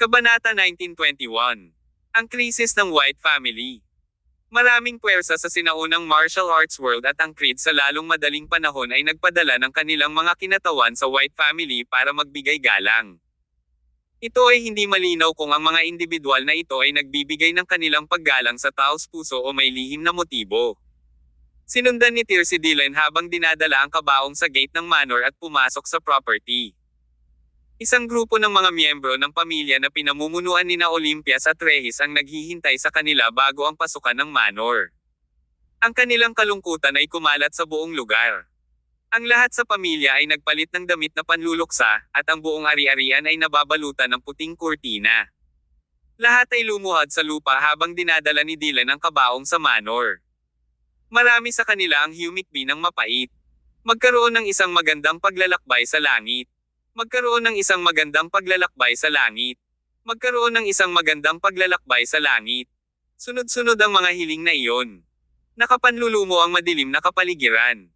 Kabanata 1921. Ang krisis ng White Family. Maraming puwersa sa sinaunang martial arts world at ang Creed sa lalong madaling panahon ay nagpadala ng kanilang mga kinatawan sa White Family para magbigay galang. Ito ay hindi malinaw kung ang mga individual na ito ay nagbibigay ng kanilang paggalang sa taos puso o may lihim na motibo. Sinundan ni Tyr si Dylan habang dinadala ang kabaong sa gate ng manor at pumasok sa property. Isang grupo ng mga miyembro ng pamilya na pinamumunuan nina Olympias at Rehis ang naghihintay sa kanila bago ang pasukan ng manor. Ang kanilang kalungkutan ay kumalat sa buong lugar. Ang lahat sa pamilya ay nagpalit ng damit na panluluksa, at ang buong ari-arian ay nababalutan ng puting kurtina. Lahat ay lumuhad sa lupa habang dinadala ni Dylan ang kabaong sa manor. Marami sa kanila ang humikbi ng mapait. Magkaroon ng isang magandang paglalakbay sa langit. Magkaroon ng isang magandang paglalakbay sa langit. Magkaroon ng isang magandang paglalakbay sa langit. Sunod-sunod ang mga hiling na iyon. Nakapanlulumo ang madilim na kapaligiran.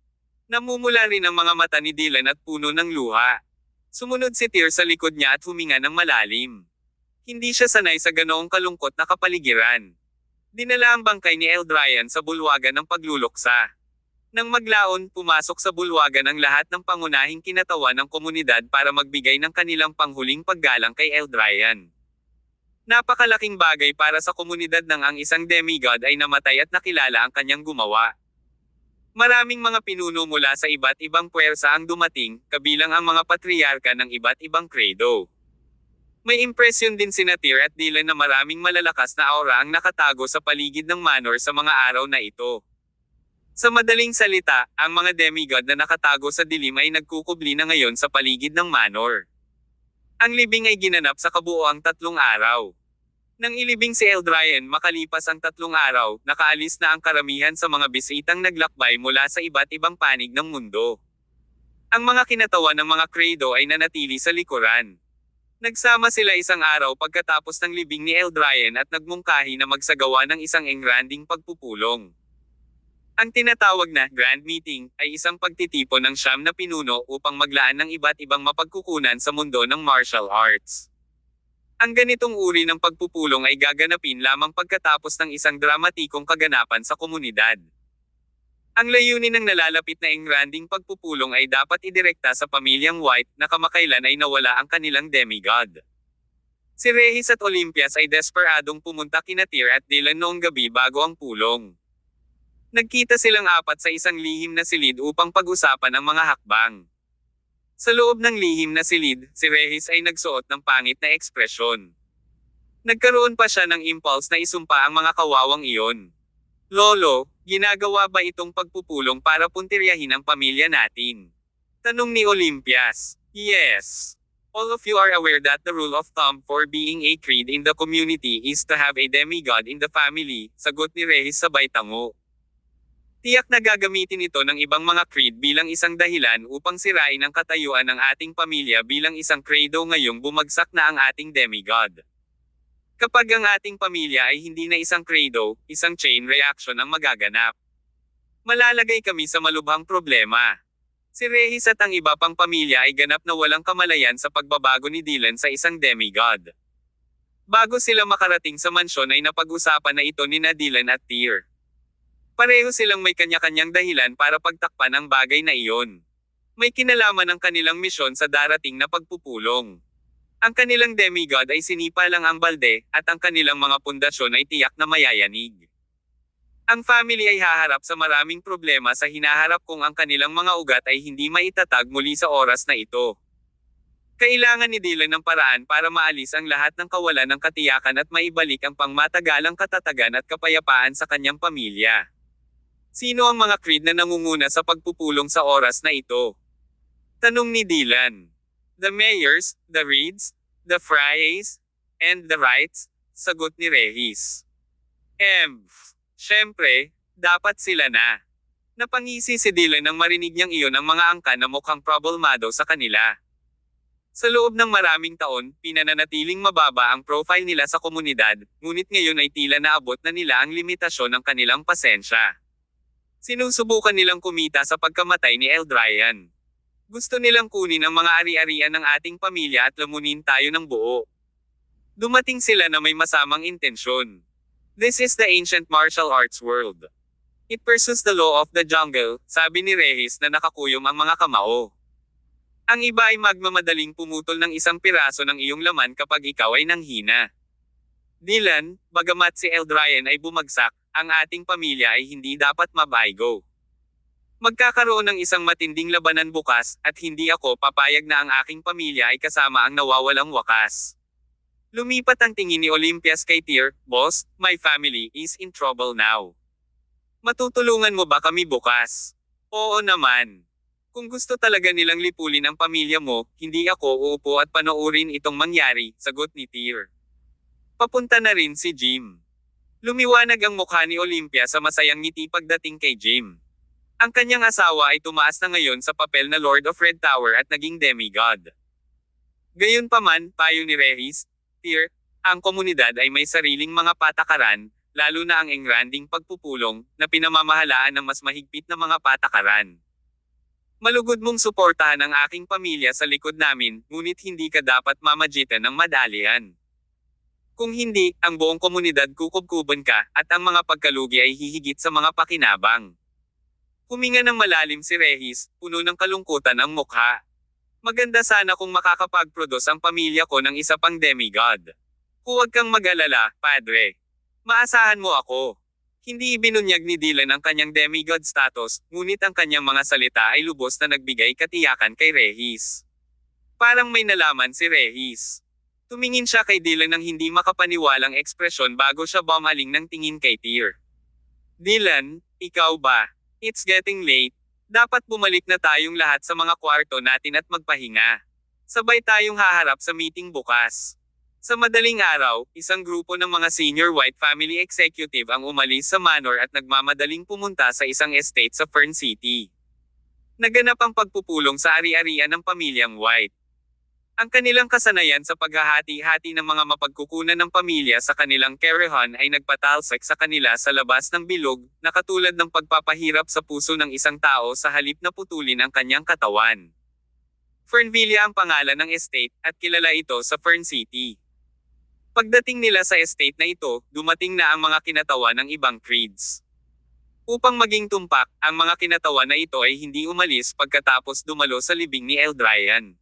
Namumula rin ang mga mata ni Dylan at puno ng luha. Sumunod si Tyr sa likod niya at huminga ng malalim. Hindi siya sanay sa ganoong kalungkot na kapaligiran. Dinala ang bangkay ni Eldrayan sa bulwagan ng pagluluksa. Nang maglaon, pumasok sa bulwagan ang lahat ng pangunahing kinatawan ng komunidad para magbigay ng kanilang panghuling paggalang kay Eldrayan. Napakalaking bagay para sa komunidad nang ang isang demigod ay namatay at nakilala ang kanyang gumawa. Maraming mga pinuno mula sa iba't ibang puwersa ang dumating, kabilang ang mga patriarka ng iba't ibang kredo. May impresyon din sina Tyr at Dylan na maraming malalakas na aura ang nakatago sa paligid ng manor sa mga araw na ito. Sa madaling salita, ang mga demigod na nakatago sa dilim ay nagkukubli na ngayon sa paligid ng manor. Ang libing ay ginanap sa kabuoang 3 araw. Nang ilibing si Eldrayan makalipas ang 3 araw, nakaalis na ang karamihan sa mga bisitang naglakbay mula sa iba't ibang panig ng mundo. Ang mga kinatawan ng mga kredo ay nanatili sa likuran. Nagsama sila isang araw pagkatapos ng libing ni Eldrayan at nagmungkahi na magsagawa ng isang engranding pagpupulong. Ang tinatawag na Grand Meeting ay isang pagtitipon ng 9 na pinuno upang maglaan ng iba't ibang mapagkukunan sa mundo ng martial arts. Ang ganitong uri ng pagpupulong ay gaganapin lamang pagkatapos ng isang dramatikong kaganapan sa komunidad. Ang layunin ng nalalapit na engranding pagpupulong ay dapat idirekta sa pamilyang White na kamakailan ay nawala ang kanilang demigod. Si Rehis at Olympias ay desperadong pumunta kina Tyr at Dylan noong gabi bago ang pulong. Nagkita silang 4 sa isang lihim na silid upang pag-usapan ang mga hakbang. Sa loob ng lihim na silid, si Rehis ay nagsuot ng pangit na ekspresyon. Nagkaroon pa siya ng impulse na isumpa ang mga kawawang iyon. "Lolo, ginagawa ba itong pagpupulong para puntiryahin ang pamilya natin?" Tanong ni Olympias. "Yes. All of you are aware that the rule of thumb for being a creed in the community is to have a demigod in the family," sagot ni Rehis sabay tango. Tiyak na gagamitin ito ng ibang mga creed bilang isang dahilan upang sirain ang katayuan ng ating pamilya bilang isang credo ngayong bumagsak na ang ating demigod. Kapag ang ating pamilya ay hindi na isang credo, isang chain reaction ang magaganap. Malalagay kami sa malubhang problema. Si Rehis at ang iba pang pamilya ay ganap na walang kamalayan sa pagbabago ni Dylan sa isang demigod. Bago sila makarating sa mansyon ay napag-usapan na ito nina Dylan at Tyr. Pareho silang may kanya-kanyang dahilan para pagtakpan ang bagay na iyon. May kinalaman ang kanilang misyon sa darating na pagpupulong. Ang kanilang demigod ay sinipa lang ang balde, at ang kanilang mga pundasyon ay tiyak na mayayanig. Ang family ay haharap sa maraming problema sa hinaharap kung ang kanilang mga ugat ay hindi maitatag muli sa oras na ito. Kailangan ni Dylan ng paraan para maalis ang lahat ng kawalan ng katiyakan at maibalik ang pangmatagalang katatagan at kapayapaan sa kanyang pamilya. Sino ang mga creed na nangunguna sa pagpupulong sa oras na ito? Tanong ni Dylan. "The Mayors, the Reeds, the Frays, and the Wrights," sagot ni Rehis. Siyempre, dapat sila na." Napangisi si Dylan nang marinig niyang iyon ang mga angkan na mukhang problemado sa kanila. Sa loob ng maraming taon, pinananatiling mababa ang profile nila sa komunidad, ngunit ngayon ay tila naabot na nila ang limitasyon ng kanilang pasensya. Sinusubukan nilang kumita sa pagkamatay ni Eldrayan. Gusto nilang kunin ang mga ari-arian ng ating pamilya at lamunin tayo ng buo. Dumating sila na may masamang intensyon. This is the ancient martial arts world. It pursues the law of the jungle, sabi ni Rehis na nakakuyom ang mga kamao. Ang iba ay magmamadaling pumutol ng isang piraso ng iyong laman kapag ikaw ay nanghina. Dylan, bagamat si Eldrayan ay bumagsak, ang ating pamilya ay hindi dapat mabaygo. Magkakaroon ng isang matinding labanan bukas, at hindi ako papayag na ang aking pamilya ay kasama ang nawawalang wakas. Lumipat ang tingin ni Olympias kay Tyr, "Boss, my family is in trouble now. Matutulungan mo ba kami bukas?" "Oo naman. Kung gusto talaga nilang lipulin ang pamilya mo, hindi ako uupo at panoorin itong mangyari," sagot ni Tyr. Papunta na rin si Jim. Lumiwanag ang mukha ni Olympia sa masayang ngiti pagdating kay Jim. Ang kanyang asawa ay tumaas na ngayon sa papel na Lord of Red Tower at naging demigod. Gayunpaman, payo ni Rehis, Tyr, ang komunidad ay may sariling mga patakaran, lalo na ang engranding pagpupulong, na pinamamahalaan ng mas mahigpit na mga patakaran. Malugod mong suportahan ang aking pamilya sa likod namin, ngunit hindi ka dapat mamagitan ng madalian. Kung hindi, ang buong komunidad kukubkuban ka, at ang mga pagkalugi ay hihigit sa mga pakinabang. Huminga ng malalim si Rehis, puno ng kalungkutan ang mukha. Maganda sana kung makakapag-produce ang pamilya ko ng isa pang demigod. Huwag kang mag-alala, padre. Maasahan mo ako. Hindi ibinunyag ni Dylan ang kanyang demigod status, ngunit ang kanyang mga salita ay lubos na nagbigay katiyakan kay Rehis. Parang may nalaman si Rehis. Tumingin siya kay Dylan ng hindi makapaniwalang ekspresyon bago siya bumaling ng tingin kay Tyr. "Dylan, ikaw ba? It's getting late. Dapat bumalik na tayong lahat sa mga kwarto natin at magpahinga. Sabay tayong haharap sa meeting bukas." Sa madaling araw, isang grupo ng mga senior white family executive ang umalis sa manor at nagmamadaling pumunta sa isang estate sa Fern City. Naganap ang pagpupulong sa ari-arian ng pamilyang White. Ang kanilang kasanayan sa paghahati-hati ng mga mapagkukunan ng pamilya sa kanilang kerehan ay nagpatalsik sa kanila sa labas ng bilog, na katulad ng pagpapahirap sa puso ng isang tao sa halip na putulin ang kanyang katawan. Fernvilla ang pangalan ng estate, at kilala ito sa Fern City. Pagdating nila sa estate na ito, dumating na ang mga kinatawan ng ibang creeds. Upang maging tumpak, ang mga kinatawan na ito ay hindi umalis pagkatapos dumalo sa libing ni Eldrayan.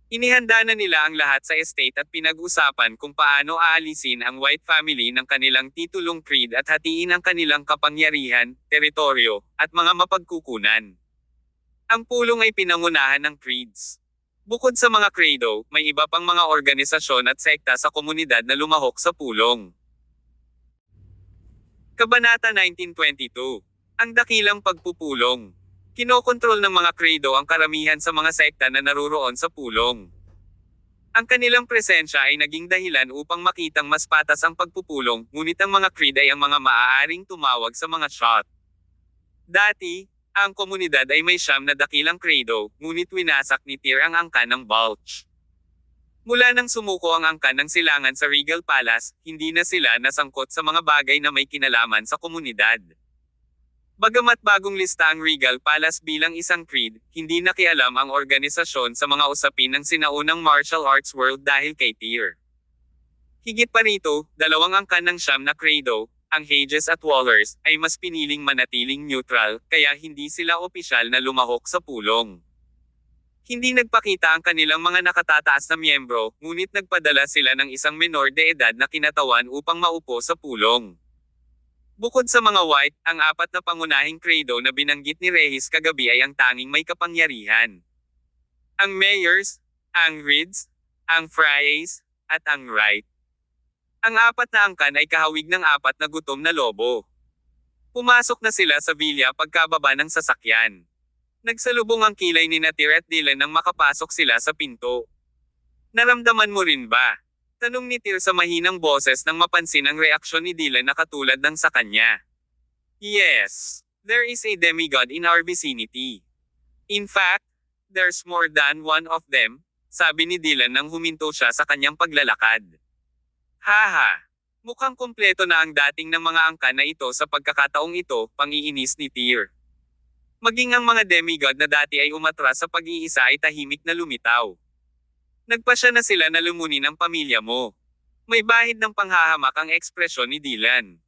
Inihanda na nila ang lahat sa estate at pinag-usapan kung paano aalisin ang White family ng kanilang titulong creed at hatiin ang kanilang kapangyarihan, teritoryo, at mga mapagkukunan. Ang pulong ay pinangunahan ng creeds. Bukod sa mga credo, may iba pang mga organisasyon at sekta sa komunidad na lumahok sa pulong. Kabanata 1922. Ang dakilang pagpupulong. Kinokontrol ng mga credo ang karamihan sa mga sekta na naruroon sa pulong. Ang kanilang presensya ay naging dahilan upang makitang mas patas ang pagpupulong, ngunit ang mga creed ay ang mga maaaring tumawag sa mga shot. Dati, ang komunidad ay may 9 na dakilang credo, ngunit winasak ni Tyr ang angkan ng Balch. Mula nang sumuko ang angkan ng silangan sa Regal Palace, hindi na sila nasangkot sa mga bagay na may kinalaman sa komunidad. Bagamat bagong lista ang Regal Palace bilang isang creed, hindi nakialam ang organisasyon sa mga usapin ng sinaunang martial arts world dahil kay Tyr. Higit pa rito, 2 angkan ng 9 na credo, ang Hages at Wallers, ay mas piniling manatiling neutral, kaya hindi sila opisyal na lumahok sa pulong. Hindi nagpakita ang kanilang mga nakatataas na miyembro, ngunit nagpadala sila ng isang menor de edad na kinatawan upang maupo sa pulong. Bukod sa mga White, ang 4 na pangunahing credo na binanggit ni Rehis kagabi ay ang tanging may kapangyarihan. Ang Mayors, ang Reeds, ang Friars, at ang Wright. Ang 4 na angkan ay kahawig ng 4 na gutom na lobo. Pumasok na sila sa villa pagkababa ng sasakyan. Nagsalubong ang kilay ni Tyr at Dylan nang makapasok sila sa pinto. "Naramdaman mo rin ba?" tanong ni Tyr sa mahinang boses nang mapansin ang reaksyon ni Dylan na katulad ng sa kanya. "Yes. There is a demigod in our vicinity. In fact, there's more than one of them," sabi ni Dylan nang huminto siya sa kanyang paglalakad. "Haha. Mukhang kumpleto na ang dating ng mga angkan na ito sa pagkakataong ito," pang-iinis ni Tyr. Maging ang mga demigod na dati ay umatras sa pag-iisa ay tahimik na lumitaw. "Nagpasya na sila na lumunin ang pamilya mo. May bahid ng panghahamak ang ekspresyon ni Dylan.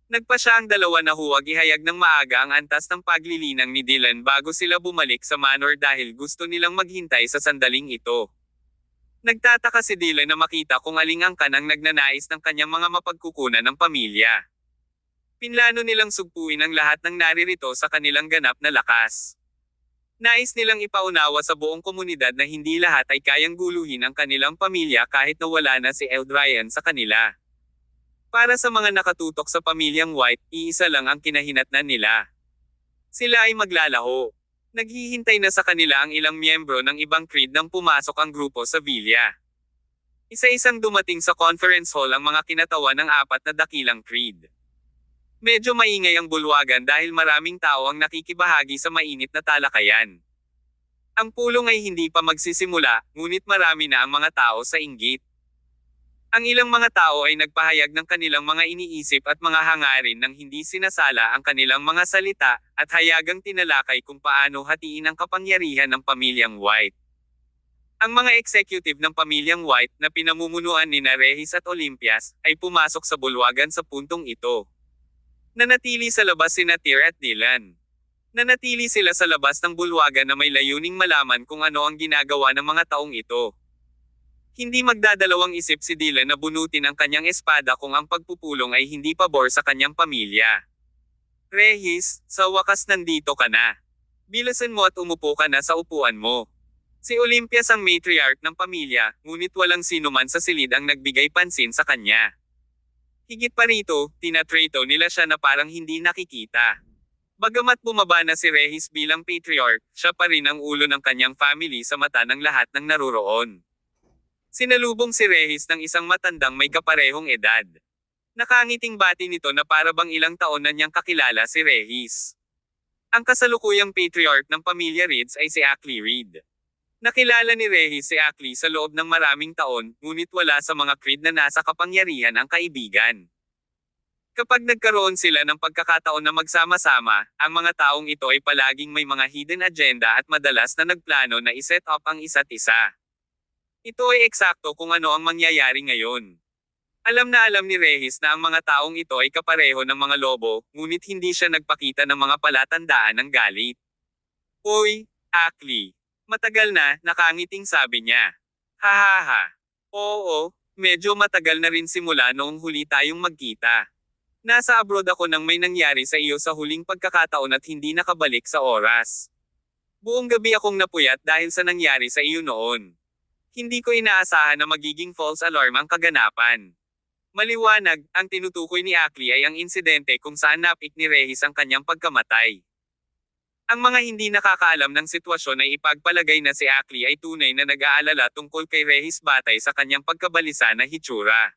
Nagpa siya ang dalawa na huwag ihayag ng maaga ang antas ng paglilinang ni Dylan bago sila bumalik sa manor dahil gusto nilang maghintay sa sandaling ito. Nagtataka si Dylan na makita kung aling angkan ang nagnanais ng kanyang mga mapagkukunan ng pamilya. Pinlano nilang sugpuin ang lahat ng naririto sa kanilang ganap na lakas. Nais nilang ipaunawa sa buong komunidad na hindi lahat ay kayang guluhin ang kanilang pamilya kahit na wala na si Eldryan sa kanila. Para sa mga nakatutok sa pamilyang White, iisa lang ang kinahinatnan nila. Sila ay maglalaho. Naghihintay na sa kanila ang ilang miyembro ng ibang creed nang pumasok ang grupo sa villa. Isa-isang dumating sa conference hall ang mga kinatawan ng apat na dakilang creed. Medyo maingay ang bulwagan dahil maraming tao ang nakikibahagi sa mainit na talakayan. Ang pulong ay hindi pa magsisimula, ngunit marami na ang mga tao sa inggit. Ang ilang mga tao ay nagpahayag ng kanilang mga iniisip at mga hangarin nang hindi sinasala ang kanilang mga salita, at hayagang tinalakay kung paano hatiin ang kapangyarihan ng pamilyang White. Ang mga executive ng pamilyang White na pinamumunuan ni Regis at Olympias, ay pumasok sa bulwagan sa puntong ito. Nanatili sa labas sina Tyr at Dylan. Nanatili sila sa labas ng bulwagan na may layuning malaman kung ano ang ginagawa ng mga taong ito. Hindi magdadalawang isip si Dylan na bunutin ang kanyang espada kung ang pagpupulong ay hindi pabor sa kanyang pamilya. Regis, sa wakas nandito ka na. Bilasan mo at umupo ka na sa upuan mo. Si Olympias ang matriarch ng pamilya, ngunit walang sino man sa silid ang nagbigay pansin sa kanya. Higit pa rito, tinatrato nila siya na parang hindi nakikita. Bagamat bumaba na si Regis bilang patriarch, siya pa rin ang ulo ng kanyang family sa mata ng lahat ng naruroon. Sinalubong si Regis ng isang matandang may kaparehong edad. Nakangiting bati nito na para bang ilang taon na niyang kakilala si Regis. Ang kasalukuyang patriarch ng pamilya Reeds ay si Ackley Reed. Nakilala ni Regis si Ackley sa loob ng maraming taon, ngunit wala sa mga creed na nasa kapangyarihan ang kaibigan. Kapag nagkaroon sila ng pagkakataon na magsama-sama, ang mga taong ito ay palaging may mga hidden agenda at madalas na nagplano na iset up ang isa't isa. Ito ay eksakto kung ano ang mangyayari ngayon. Alam na alam ni Regis na ang mga taong ito ay kapareho ng mga lobo, ngunit hindi siya nagpakita ng mga palatandaan ng galit. Uy, Ackley. Matagal na, nakangiting sabi niya. Hahaha. Oo, medyo matagal na rin simula noong huli tayong magkita. Nasa abroad ako nang may nangyari sa iyo sa huling pagkakataon at hindi nakabalik sa oras. Buong gabi akong napuyat dahil sa nangyari sa iyo noon. Hindi ko inaasahan na magiging false alarm ang kaganapan. Maliwanag, ang tinutukoy ni Ackley ay ang insidente kung saan napik ni Regis ang kanyang pagkamatay. Ang mga hindi nakakaalam ng sitwasyon ay ipagpalagay na si Ackley ay tunay na nag-aalala tungkol kay Regis batay sa kanyang pagkabalisa na hitsura.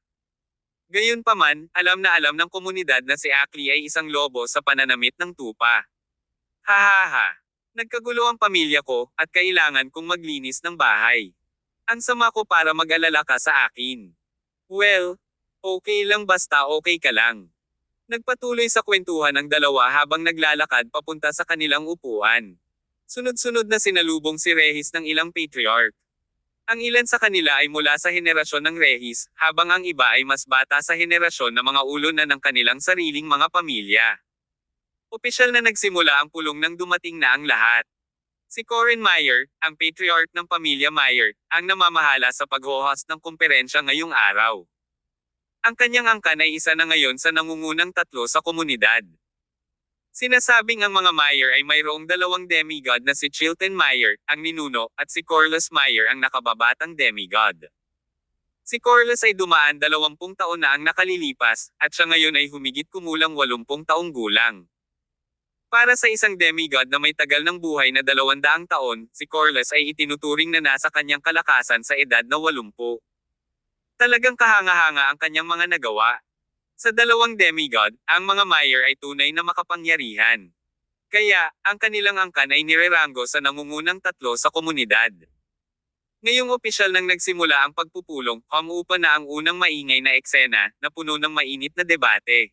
Gayunpaman, alam na alam ng komunidad na si Ackley ay isang lobo sa pananamit ng tupa. Hahaha. Nagkagulo ang pamilya ko, at kailangan kong maglinis ng bahay. Ang sama ko para mag-alala ka sa akin. Well, okay lang basta okay ka lang. Nagpatuloy sa kwentuhan ang dalawa habang naglalakad papunta sa kanilang upuan. Sunod-sunod na sinalubong si Regis ng ilang patriarch. Ang ilan sa kanila ay mula sa henerasyon ng Regis, habang ang iba ay mas bata sa henerasyon na mga ulo na ng kanilang sariling mga pamilya. Opisyal na nagsimula ang pulong nang dumating na ang lahat. Si Corin Meyer, ang patriarch ng pamilya Meyer, ang namamahala sa pag-host ng kumperensya ngayong araw. Ang kanyang angkan ay isa na ngayon sa nangungunang tatlo sa komunidad. Sinasabing ang mga Meyer ay mayroong dalawang demigod na si Chilton Meyer, ang ninuno, at si Corlys Meyer ang nakababatang demigod. Si Corlys ay dumaan 20 taon na ang nakalilipas, at siya ngayon ay humigit kumulang 80 taong gulang. Para sa isang demigod na may tagal ng buhay na 200 taon, si Corlys ay itinuturing na nasa kanyang kalakasan sa edad na 80. Talagang kahanga-hanga ang kanyang mga nagawa. Sa dalawang demigod, ang mga Meyer ay tunay na makapangyarihan. Kaya, ang kanilang angkan ay nireranggo sa nangungunang tatlo sa komunidad. Ngayong opisyal nang nagsimula ang pagpupulong, umuupa na ang unang maingay na eksena, na puno ng mainit na debate.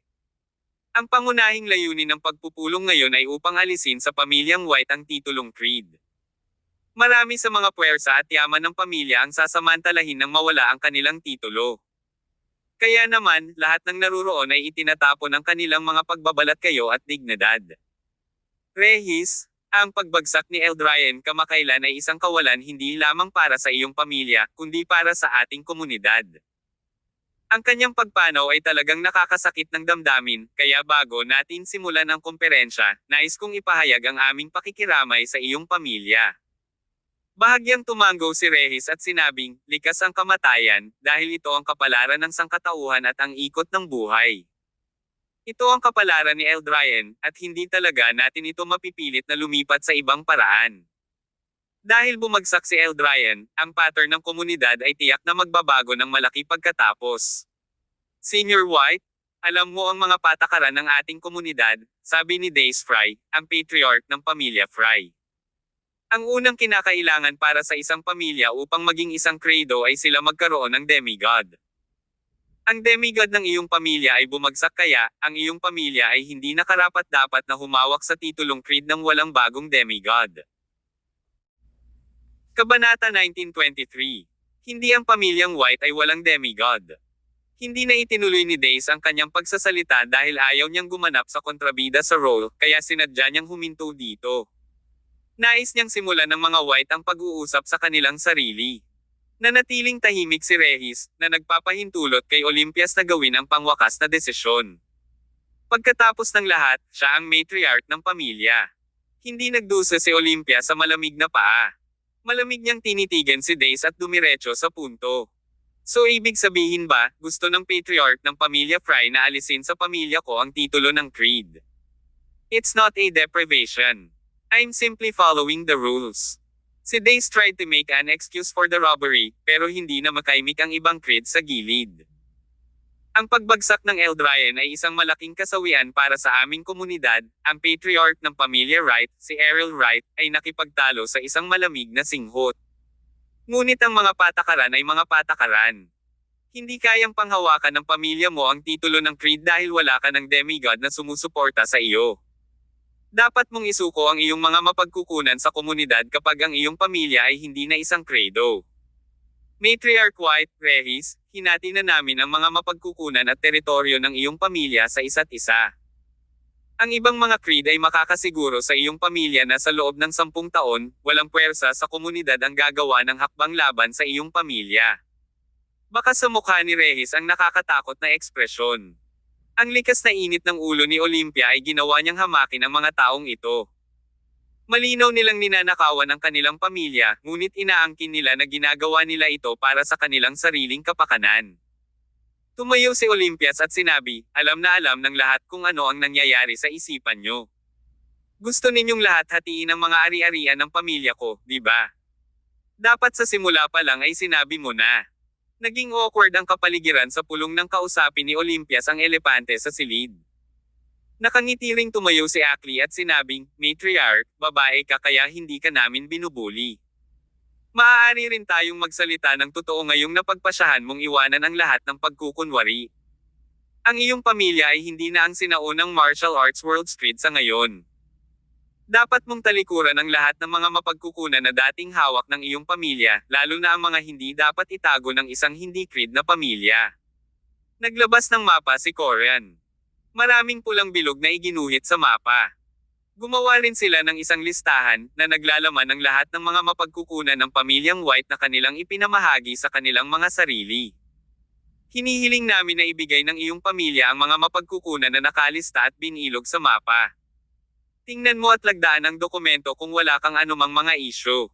Ang pangunahing layunin ng pagpupulong ngayon ay upang alisin sa pamilyang White ang titulong creed. Marami sa mga puwersa at yaman ng pamilya ang sasamantalahin nang mawala ang kanilang titulo. Kaya naman, lahat ng naruroon ay itinatapon ang kanilang mga pagbabalat kayo at dignidad. Rehis, ang pagbagsak ni Eldryan kamakailan ay isang kawalan hindi lamang para sa iyong pamilya, kundi para sa ating komunidad. Ang kanyang pagpanaw ay talagang nakakasakit ng damdamin, kaya bago natin simulan ang komperensya, nais kong ipahayag ang aming pakikiramay sa iyong pamilya. Bahagyang tumango si Rehis at sinabing, likas ang kamatayan, dahil ito ang kapalaran ng sangkatauhan at ang ikot ng buhay. Ito ang kapalaran ni Eldryan, at hindi talaga natin ito mapipilit na lumipat sa ibang paraan. Dahil bumagsak si Eldryan, ang pattern ng komunidad ay tiyak na magbabago ng malaki pagkatapos. Senior White, alam mo ang mga patakaran ng ating komunidad, sabi ni Dace Fry, ang patriarch ng pamilya Fry. Ang unang kinakailangan para sa isang pamilya upang maging isang credo ay sila magkaroon ng demigod. Ang demigod ng iyong pamilya ay bumagsak kaya, ang iyong pamilya ay hindi nakarapat-dapat na humawak sa titulong creed ng walang bagong demigod. Kabanata 1923. Hindi ang pamilyang White ay walang demigod. Hindi na itinuloy ni Dace ang kanyang pagsasalita dahil ayaw niyang gumanap sa kontrabida sa role, kaya sinadya niyang huminto dito. Nais niyang simulan ng mga White ang pag-uusap sa kanilang sarili. Nanatiling tahimik si Rehis, na nagpapahintulot kay Olympias na gawin ang pangwakas na desisyon. Pagkatapos ng lahat, siya ang matriarch ng pamilya. Hindi nagdusa si Olympia sa malamig na paa. Malamig niyang tinitigan si Dace at dumiretso sa punto. So ibig sabihin ba, gusto ng patriarch ng pamilya Fry na alisin sa pamilya ko ang titulo ng creed? It's not a deprivation. I'm simply following the rules. Si Dace tried to make an excuse for the robbery, pero hindi na makaimik ang ibang creed sa gilid. Ang pagbagsak ng Eldryan ay isang malaking kasawian para sa aming komunidad. Ang patriarch ng pamilya Wright, si Errol Wright, ay nakipagtalo sa isang malamig na singhot. Ngunit ang mga patakaran ay mga patakaran. Hindi kayang panghawakan ng pamilya mo ang titulo ng creed dahil wala ka ng demigod na sumusuporta sa iyo. Dapat mong isuko ang iyong mga mapagkukunan sa komunidad kapag ang iyong pamilya ay hindi na isang credo. Matriarch White, Rehis, hinati na namin ang mga mapagkukunan at teritoryo ng iyong pamilya sa isa't isa. Ang ibang mga creed ay makakasiguro sa iyong pamilya na sa loob ng 10 taon, walang puwersa sa komunidad ang gagawa ng hakbang laban sa iyong pamilya. Baka sa mukha ni Rehis ang nakakatakot na ekspresyon. Ang likas na init ng ulo ni Olympia ay ginawa niyang hamakin ang mga taong ito. Malinaw nilang ninanakawan ang kanilang pamilya, ngunit inaangkin nila na ginagawa nila ito para sa kanilang sariling kapakanan. Tumayo si Olympias at sinabi, alam na alam ng lahat kung ano ang nangyayari sa isipan nyo. Gusto ninyong lahat hatiin ang mga ari-arian ng pamilya ko, di ba? Dapat sa simula pa lang ay sinabi mo na. Naging awkward ang kapaligiran sa pulong ng kausapin ni Olympias ang elepante sa silid. Nakangiti ring tumayo si Akli at sinabing, Matriarch, babae ka kaya hindi ka namin binubuli. Maaari rin tayong magsalita ng totoo ngayong napagpasyahan mong iwanan ang lahat ng pagkukunwari. Ang iyong pamilya ay hindi na ang sinaunang martial arts world creed sa ngayon. Dapat mong talikuran ang lahat ng mga mapagkukunan na dating hawak ng iyong pamilya, lalo na ang mga hindi dapat itago ng isang hindi creed na pamilya. Naglabas ng mapa si Corian. Maraming pulang bilog na iginuhit sa mapa. Gumawa rin sila ng isang listahan na naglalaman ng lahat ng mga mapagkukunan ng pamilyang White na kanilang ipinamahagi sa kanilang mga sarili. Hinihiling namin na ibigay ng iyong pamilya ang mga mapagkukunan na nakalista at binilog sa mapa. Tingnan mo at lagdaan ang dokumento kung wala kang anumang mga isyu.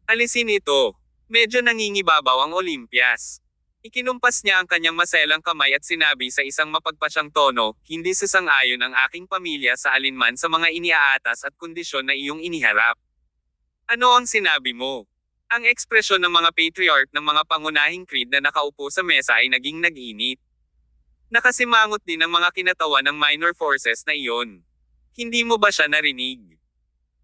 Alisin ito. Medyo nangingibabaw ang Olympias. Ikinumpas niya ang kanyang maselang kamay at sinabi sa isang mapagpasyang tono, hindi sasang-ayon ang aking pamilya sa alinman sa mga iniaatas at kondisyon na iyong iniharap. Ano ang sinabi mo? Ang ekspresyon ng mga patriarch ng mga pangunahing creed na nakaupo sa mesa ay naging nag-init. Nakasimangot din ang mga kinatawan ng minor forces na iyon. Hindi mo ba siya narinig?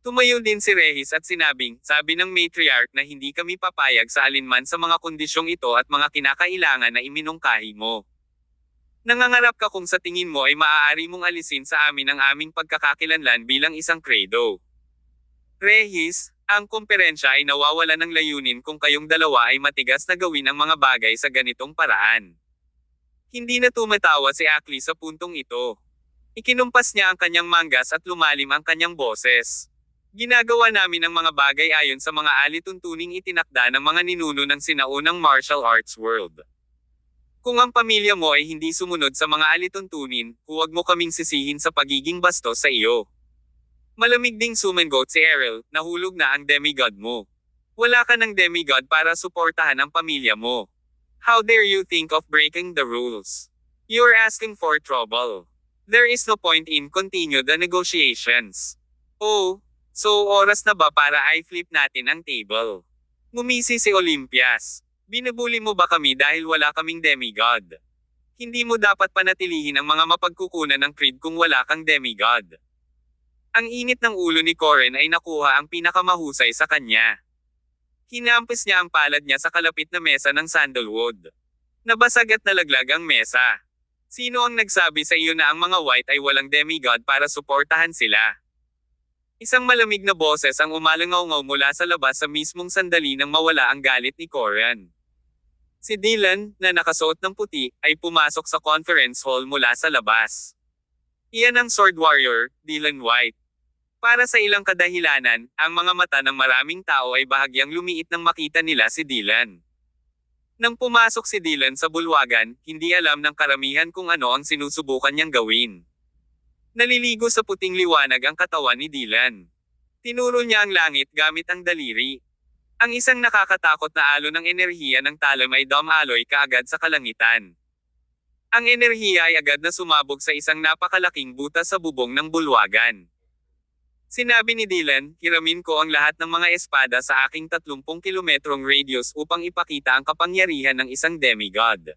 Tumayo din si Rehis at sinabing, sabi ng matriarch na hindi kami papayag sa alinman sa mga kondisyong ito at mga kinakailangan na iminungkahi mo. Nangangarap ka kung sa tingin mo ay maaari mong alisin sa amin ang aming pagkakakilanlan bilang isang credo. Rehis, ang komperensya ay nawawala ng layunin kung kayong dalawa ay matigas na gawin ang mga bagay sa ganitong paraan. Hindi na tumatawa si Akli sa puntong ito. Ikinumpas niya ang kanyang manggas at lumalim ang kanyang boses. Ginagawa namin ang mga bagay ayon sa mga alituntuning itinakda ng mga ninuno ng sinaunang martial arts world. Kung ang pamilya mo ay hindi sumunod sa mga alituntunin, huwag mo kaming sisihin sa pagiging bastos sa iyo. Malamig ding sumengot si Errol, nahulog na ang demigod mo. Wala ka ng demigod para suportahan ang pamilya mo. How dare you think of breaking the rules? You're asking for trouble. There is no point in continue the negotiations. Oh, so oras na ba para i-flip natin ang table? Ngumisi si Olympias. Binubuli mo ba kami dahil wala kaming demigod? Hindi mo dapat panatilihin ang mga mapagkukunan ng creed kung wala kang demigod. Ang init ng ulo ni Corin ay nakuha ang pinakamahusay sa kanya. Hinampis niya ang palad niya sa kalapit na mesa ng sandalwood. Nabasag at nalaglag ang mesa. Sino ang nagsabi sa iyo na ang mga white ay walang demigod para suportahan sila? Isang malamig na boses ang umalangaw-ngaw mula sa labas sa mismong sandali nang mawala ang galit ni Corin. Si Dylan, na nakasuot ng puti, ay pumasok sa conference hall mula sa labas. Iyan ang sword warrior, Dylan White. Para sa ilang kadahilanan, ang mga mata ng maraming tao ay bahagyang lumiit nang makita nila si Dylan. Nang pumasok si Dylan sa bulwagan, hindi alam ng karamihan kung ano ang sinusubukan niyang gawin. Naliligo sa puting liwanag ang katawan ni Dylan. Tinuro niya ang langit gamit ang daliri. Ang isang nakakatakot na alon ng enerhiya ng talam ay dumaloy kaagad sa kalangitan. Ang enerhiya ay agad na sumabog sa isang napakalaking butas sa bubong ng bulwagan. Sinabi ni Dylan, hiramin ko ang lahat ng mga espada sa aking 30 kilometrong radius upang ipakita ang kapangyarihan ng isang demigod.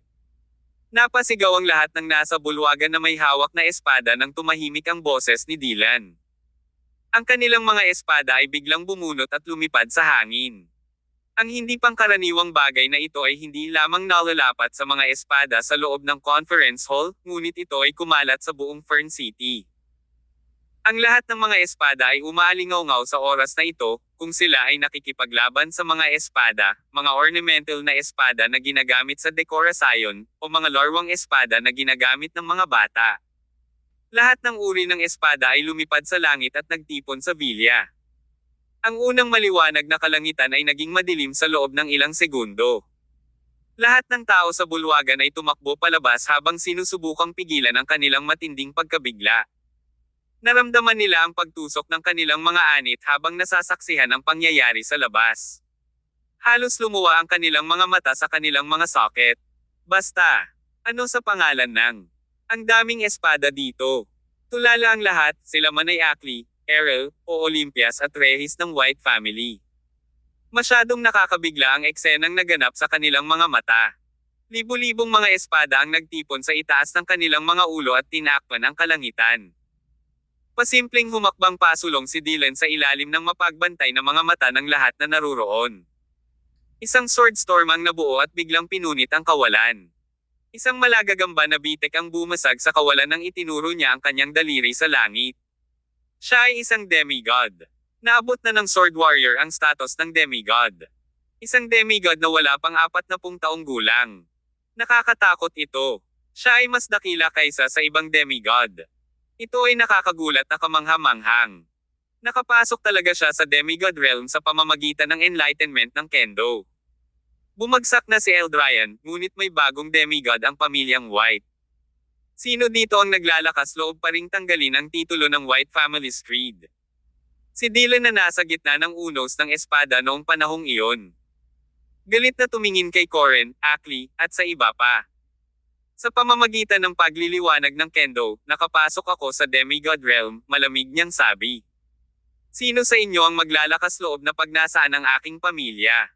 Napasigaw ang lahat ng nasa bulwagan na may hawak na espada nang tumahimik ang boses ni Dylan. Ang kanilang mga espada ay biglang bumunot at lumipad sa hangin. Ang hindi pangkaraniwang bagay na ito ay hindi lamang nalalapat sa mga espada sa loob ng conference hall, ngunit ito ay kumalat sa buong Fern City. Ang lahat ng mga espada ay umaalingaw-ngaw sa oras na ito, kung sila ay nakikipaglaban sa mga espada, mga ornamental na espada na ginagamit sa dekorasyon, o mga larwang espada na ginagamit ng mga bata. Lahat ng uri ng espada ay lumipad sa langit at nagtipon sa vilya. Ang unang maliwanag na kalangitan ay naging madilim sa loob ng ilang segundo. Lahat ng tao sa bulwagan ay tumakbo palabas habang sinusubukang pigilan ang kanilang matinding pagkabigla. Naramdaman nila ang pagtusok ng kanilang mga anit habang nasasaksihan ang pangyayari sa labas. Halos lumuwa ang kanilang mga mata sa kanilang mga socket. Basta, ano sa pangalan ng? Ang daming espada dito. Tulala ang lahat, sila man ay Akli, Errol, o Olympias at Rehis ng White Family. Masyadong nakakabigla ang eksenang naganap sa kanilang mga mata. Libu-libong mga espada ang nagtipon sa itaas ng kanilang mga ulo at tinakpan ang kalangitan. Pasimpleng humakbang pasulong si Dylan sa ilalim ng mapagbantay na mga mata ng lahat na naruroon. Isang sword storm ang nabuo at biglang pinunit ang kawalan. Isang malagagamba na bitek ang bumasag sa kawalan nang itinuro niya ang kanyang daliri sa langit. Siya ay isang demigod. Naabot na ng sword warrior ang status ng demigod. Isang demigod na wala pang 40 taong gulang. Nakakatakot ito. Siya ay mas dakila kaysa sa ibang demigod. Ito ay nakakagulat na kamangha-manghang. Nakapasok talaga siya sa demigod realm sa pamamagitan ng enlightenment ng Kendo. Bumagsak na si Eldrayan, ngunit may bagong demigod ang pamilyang White. Sino dito ang naglalakas loob pa ring tanggalin ang titulo ng White Family's Creed? Si Dylan na nasa gitna ng unos ng espada noong panahong iyon. Galit na tumingin kay Corin, Akli, at sa iba pa. Sa pamamagitan ng pagliliwanag ng Kendo, nakapasok ako sa demigod realm, malamig niyang sabi. Sino sa inyo ang maglalakas loob na pag nasaan ang aking pamilya?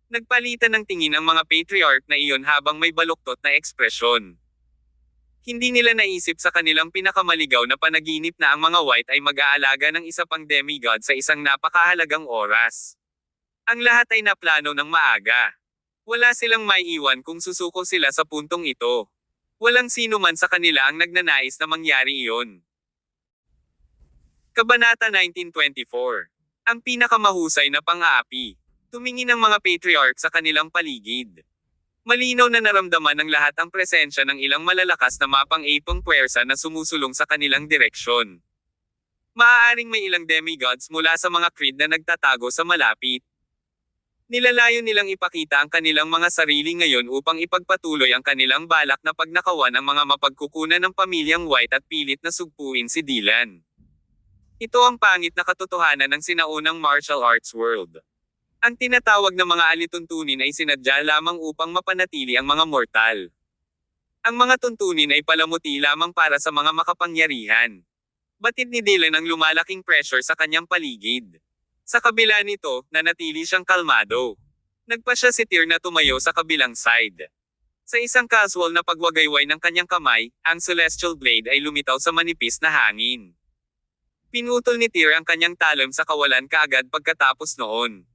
Nagpalitan ng tingin ang mga patriarch na iyon habang may baluktot na ekspresyon. Hindi nila naisip sa kanilang pinakamaligaw na panaginip na ang mga white ay mag-aalaga ng isa pang demigod sa isang napakahalagang oras. Ang lahat ay naplano ng maaga. Wala silang maiiwan kung susuko sila sa puntong ito. Walang sino man sa kanila ang nagnanais na mangyari iyon. Kabanata 1924. Ang pinakamahusay na pang-aapi. Tumingin ang mga patriarch sa kanilang paligid. Malinaw na naramdaman ng lahat ang presensya ng ilang malalakas na mapang-ipong puwersa na sumusulong sa kanilang direksyon. Maaaring may ilang demigods mula sa mga creed na nagtatago sa malapit. Nilalayo nilang ipakita ang kanilang mga sarili ngayon upang ipagpatuloy ang kanilang balak na pagnakawan ang mga mapagkukunan ng pamilyang White at pilit na sugpuin si Dylan. Ito ang pangit na katotohanan ng sinaunang martial arts world. Ang tinatawag na mga alituntunin ay sinadya lamang upang mapanatili ang mga mortal. Ang mga tuntunin ay palamuti lamang para sa mga makapangyarihan. Batid ni Dylan ang lumalaking pressure sa kanyang paligid. Sa kabila nito, nanatili siyang kalmado. Nagpa siya si Tyr na tumayo sa kabilang side. Sa isang casual na pagwagayway ng kanyang kamay, ang Celestial Blade ay lumitaw sa manipis na hangin. Pinutol ni Tyr ang kanyang talon sa kawalan kaagad pagkatapos noon.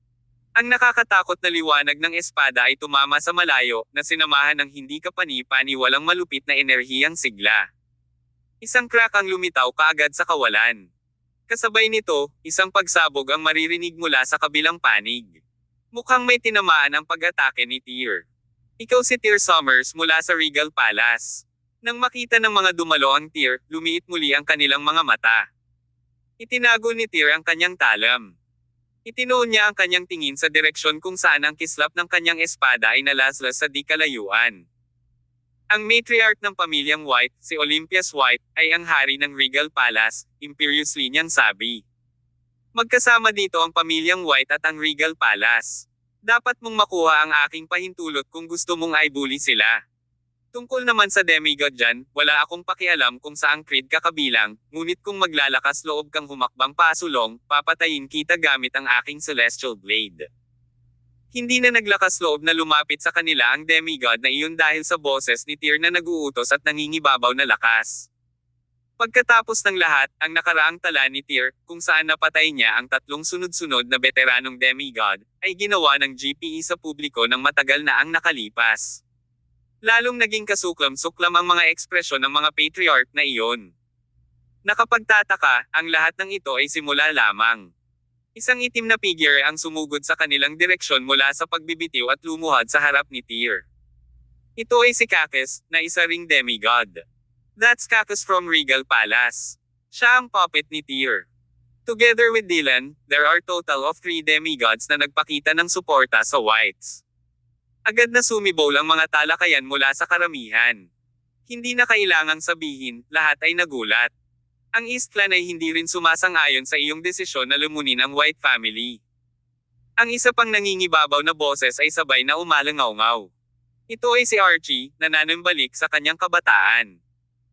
Ang nakakatakot na liwanag ng espada ay tumama sa malayo, na sinamahan ng hindi kapani-pani walang malupit na enerhiyang sigla. Isang crack ang lumitaw kaagad sa kawalan. Kasabay nito, isang pagsabog ang maririnig mula sa kabilang panig. Mukhang may tinamaan ang pag-atake ni Tyr. Ikaw si Tyr Summers mula sa Regal Palace. Nang makita ng mga dumalo ang Tyr, lumiit muli ang kanilang mga mata. Itinago ni Tyr ang kanyang talam. Itinoon niya ang kanyang tingin sa direksyon kung saan ang kislap ng kanyang espada ay nalaslas sa di kalayuan. Ang matriarch ng pamilyang White, si Olympias White, ay ang hari ng Regal Palace, imperiously niyang sabi. Magkasama dito ang pamilyang White at ang Regal Palace. Dapat mong makuha ang aking pahintulot kung gusto mong aibuli sila. Tungkol naman sa demigod dyan, wala akong pakialam kung saang creed ka kabilang, ngunit kung maglalakas loob kang humakbang pasulong, papatayin kita gamit ang aking Celestial Blade. Hindi na naglakas loob na lumapit sa kanila ang demigod na iyon dahil sa boses ni Tyr na nag-uutos at nangingibabaw na lakas. Pagkatapos ng lahat, ang nakaraang tala ni Tyr, kung saan napatay niya ang 3 sunod-sunod na veteranong demigod, ay ginawa ng GPE sa publiko ng matagal na ang nakalipas. Lalong naging kasuklam-suklam ang mga ekspresyon ng mga patriarch na iyon. Nakapagtataka, ang lahat ng ito ay simula lamang. Isang itim na figure ang sumugod sa kanilang direksyon mula sa pagbibitiw at lumuhad sa harap ni Tyr. Ito ay si Cacus, na isa ring demigod. That's Cacus from Regal Palace. Siya ang puppet ni Tyr. Together with Dylan, there are total of 3 demigods na nagpakita ng suporta sa Whites. Agad na sumibol ang mga talakayan mula sa karamihan. Hindi na kailangang sabihin, lahat ay nagulat. Ang East Clan ay hindi rin sumasang-ayon sa iyong desisyon na lumunin ang White family. Ang isa pang nangingibabaw na boses ay sabay na umalangaw-ngaw. Ito ay si Archie, na nanumbalik sa kanyang kabataan.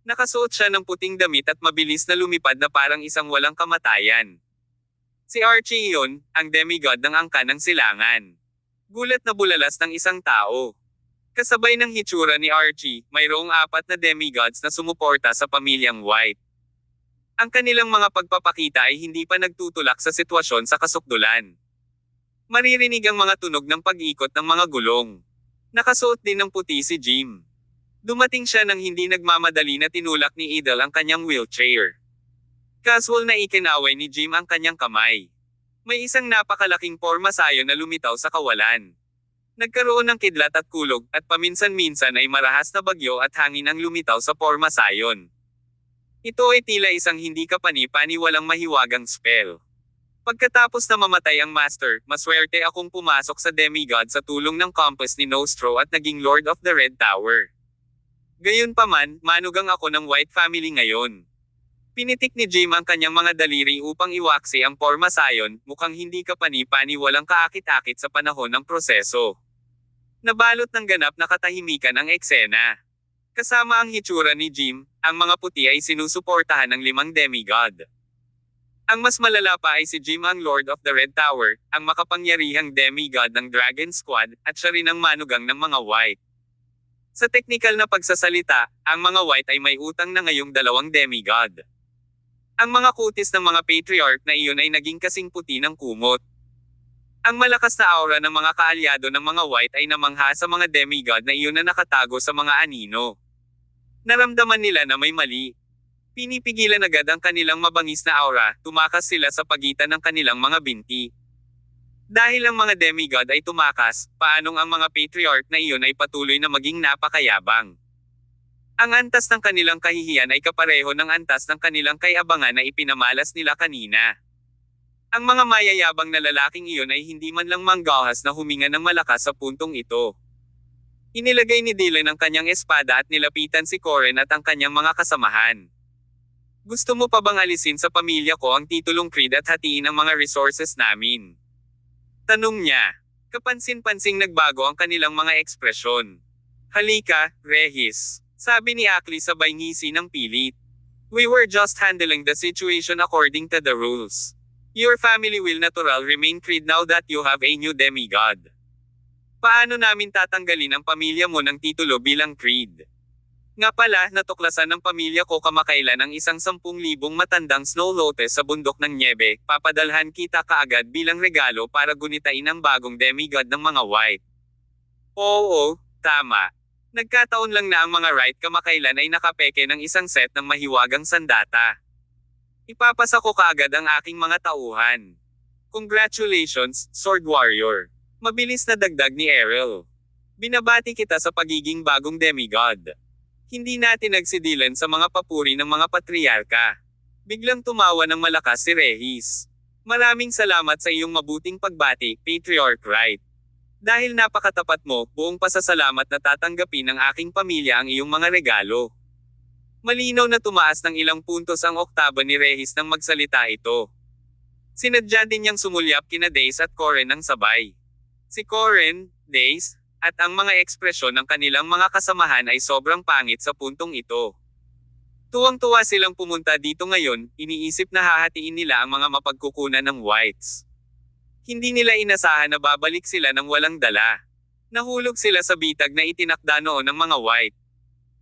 Nakasuot siya ng puting damit at mabilis na lumipad na parang isang walang kamatayan. Si Archie iyon, ang demigod ng angka ng silangan. Gulat na bulalas ng isang tao. Kasabay ng hitsura ni Archie, mayroong 4 na demigods na sumuporta sa pamilyang White. Ang kanilang mga pagpapakita ay hindi pa nagtutulak sa sitwasyon sa kasukdulan. Maririnig ang mga tunog ng pag-ikot ng mga gulong. Nakasuot din ng puti si Jim. Dumating siya nang hindi nagmamadali na tinulak ni Idol ang kanyang wheelchair. Casual na ikinaway ni Jim ang kanyang kamay. May isang napakalaking pormasayo na lumitaw sa kawalan. Nagkaroon ng kidlat at kulog, at paminsan-minsan ay marahas na bagyo at hangin ang lumitaw sa pormasayon. Ito ay tila isang hindi kapani-pani walang mahiwagang spell. Pagkatapos na mamatay ang Master, maswerte akong pumasok sa demigod sa tulong ng compass ni Nostro at naging Lord of the Red Tower. Gayunpaman, manugang ako ng White family ngayon. Pinitik ni Jim ang kanyang mga daliri upang iwaksi ang pormasayon, mukhang hindi kapani-pani walang kaakit-akit sa panahon ng proseso. Nabalot ng ganap na katahimikan ang eksena. Kasama ang hitsura ni Jim, ang mga puti ay sinusuportahan ng 5 demigod. Ang mas malala pa ay si Jim ang Lord of the Red Tower, ang makapangyarihang demigod ng Dragon Squad, at siya rin ang manugang ng mga White. Sa teknikal na pagsasalita, ang mga White ay may utang na ngayong 2 demigod. Ang mga kutis ng mga patriarch na iyon ay naging kasing puti ng kumot. Ang malakas na aura ng mga kaalyado ng mga White ay namangha sa mga demigod na iyon na nakatago sa mga anino. Naramdaman nila na may mali. Pinipigilan agad ang kanilang mabangis na aura, tumakas sila sa pagitan ng kanilang mga binti. Dahil ang mga demigod ay tumakas, paanong ang mga patriarch na iyon ay patuloy na maging napakayabang? Ang antas ng kanilang kahihiyan ay kapareho ng antas ng kanilang kayabangan na ipinamalas nila kanina. Ang mga mayayabang na lalaking iyon ay hindi man lang manggahas na huminga ng malakas sa puntong ito. Inilagay ni Dylan ang kanyang espada at nilapitan si Coren at ang kanyang mga kasamahan. Gusto mo pa bang alisin sa pamilya ko ang titulong Creed at hatiin ang mga resources namin? Tanong niya. Kapansin-pansing nagbago ang kanilang mga ekspresyon. Halika, Rehis. Sabi ni Akli sabay ngisi ng pilit. We were just handling the situation according to the rules. Your family will natural remain Creed now that you have a new demigod. Paano namin tatanggalin ang pamilya mo ng titulo bilang Creed? Nga pala, natuklasan ng pamilya ko kamakailan ang isang 10,000 matandang snow lotus sa bundok ng Niebe, papadalhan kita kaagad bilang regalo para gunitain ang bagong demigod ng mga white. Oo, tama. Nagkataon lang na ang mga right kamakailan ay nakapeke ng isang set ng mahiwagang sandata. Ipapasa ko kaagad ang aking mga tauhan. Congratulations, Sword Warrior. Mabilis na dagdag ni Errol. Binabati kita sa pagiging bagong demigod. Hindi natin nagsidilan sa mga papuri ng mga patriarka. Biglang tumawa ng malakas si Rehis. Maraming salamat sa iyong mabuting pagbati, Patriarch Wright. Dahil napakatapat mo, buong pasasalamat na tatanggapin ng aking pamilya ang iyong mga regalo. Malinaw na tumaas ng ilang puntos ang oktaba ni Rehis nang magsalita ito. Sinadya din niyang sumulyap kina Dace at Coren ng sabay. Si Coren, Dace, at ang mga ekspresyon ng kanilang mga kasamahan ay sobrang pangit sa puntong ito. Tuwang-tuwa silang pumunta dito ngayon, iniisip na hahatiin nila ang mga mapagkukunan ng whites. Hindi nila inasahan na babalik sila ng walang dala. Nahulog sila sa bitag na itinakda noon ng mga white.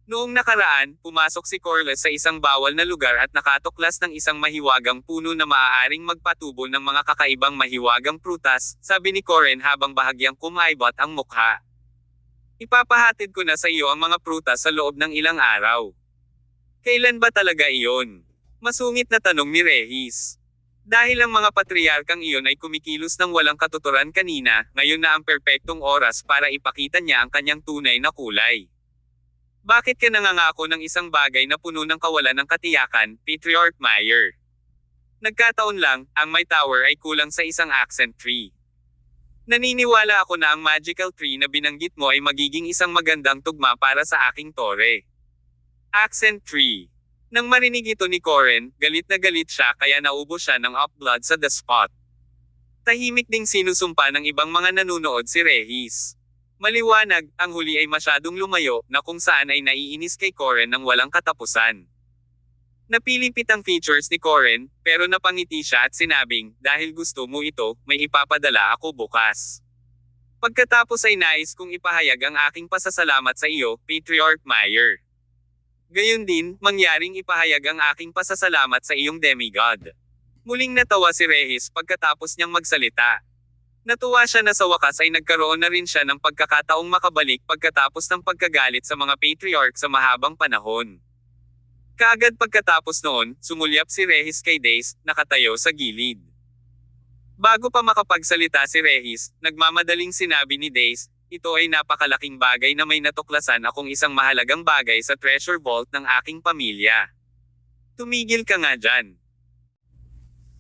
Noong nakaraan, pumasok si Corlys sa isang bawal na lugar at nakatuklas ng isang mahiwagang puno na maaaring magpatubo ng mga kakaibang mahiwagang prutas, sabi ni Coren habang bahagyang kumaibot ang mukha. Ipapahatid ko na sa iyo ang mga prutas sa loob ng ilang araw. Kailan ba talaga iyon? Masungit na tanong ni Rehis. Dahil ang mga patriarkang iyon ay kumikilos ng walang katuturan kanina, ngayon na ang perpektong oras para ipakita niya ang kanyang tunay na kulay. Bakit ka nangangako ng isang bagay na puno ng kawalan ng katiyakan, Patriarch Meyer? Nagkataon lang, ang my tower ay kulang sa isang accent tree. Naniniwala ako na ang magical tree na binanggit mo ay magiging isang magandang tugma para sa aking tore. Accent tree. Nang marinig ito ni Coren, galit na galit siya kaya naubos siya ng upblood sa the spot. Tahimik ding sinusumpa ng ibang mga nanunood si Rehis. Maliwanag, ang huli ay masyadong lumayo, na kung saan ay naiinis kay Coren ng walang katapusan. Napilipit ang features ni Coren, pero napangiti siya at sinabing, dahil gusto mo ito, may ipapadala ako bukas. Pagkatapos ay nais kong ipahayag ang aking pasasalamat sa iyo, Patriarch Meyer. Gayon din, mangyaring ipahayag ang aking pasasalamat sa iyong demigod. Muling natawa si Rehis pagkatapos niyang magsalita. Natuwa siya na sa wakas ay nagkaroon na rin siya ng pagkakataong makabalik pagkatapos ng pagkagalit sa mga patriarch sa mahabang panahon. Kaagad pagkatapos noon, sumulyap si Rehis kay Dace, nakatayo sa gilid. Bago pa makapagsalita si Rehis, nagmamadaling sinabi ni Dace, ito ay napakalaking bagay na may natuklasan akong isang mahalagang bagay sa treasure vault ng aking pamilya. Tumigil ka nga dyan.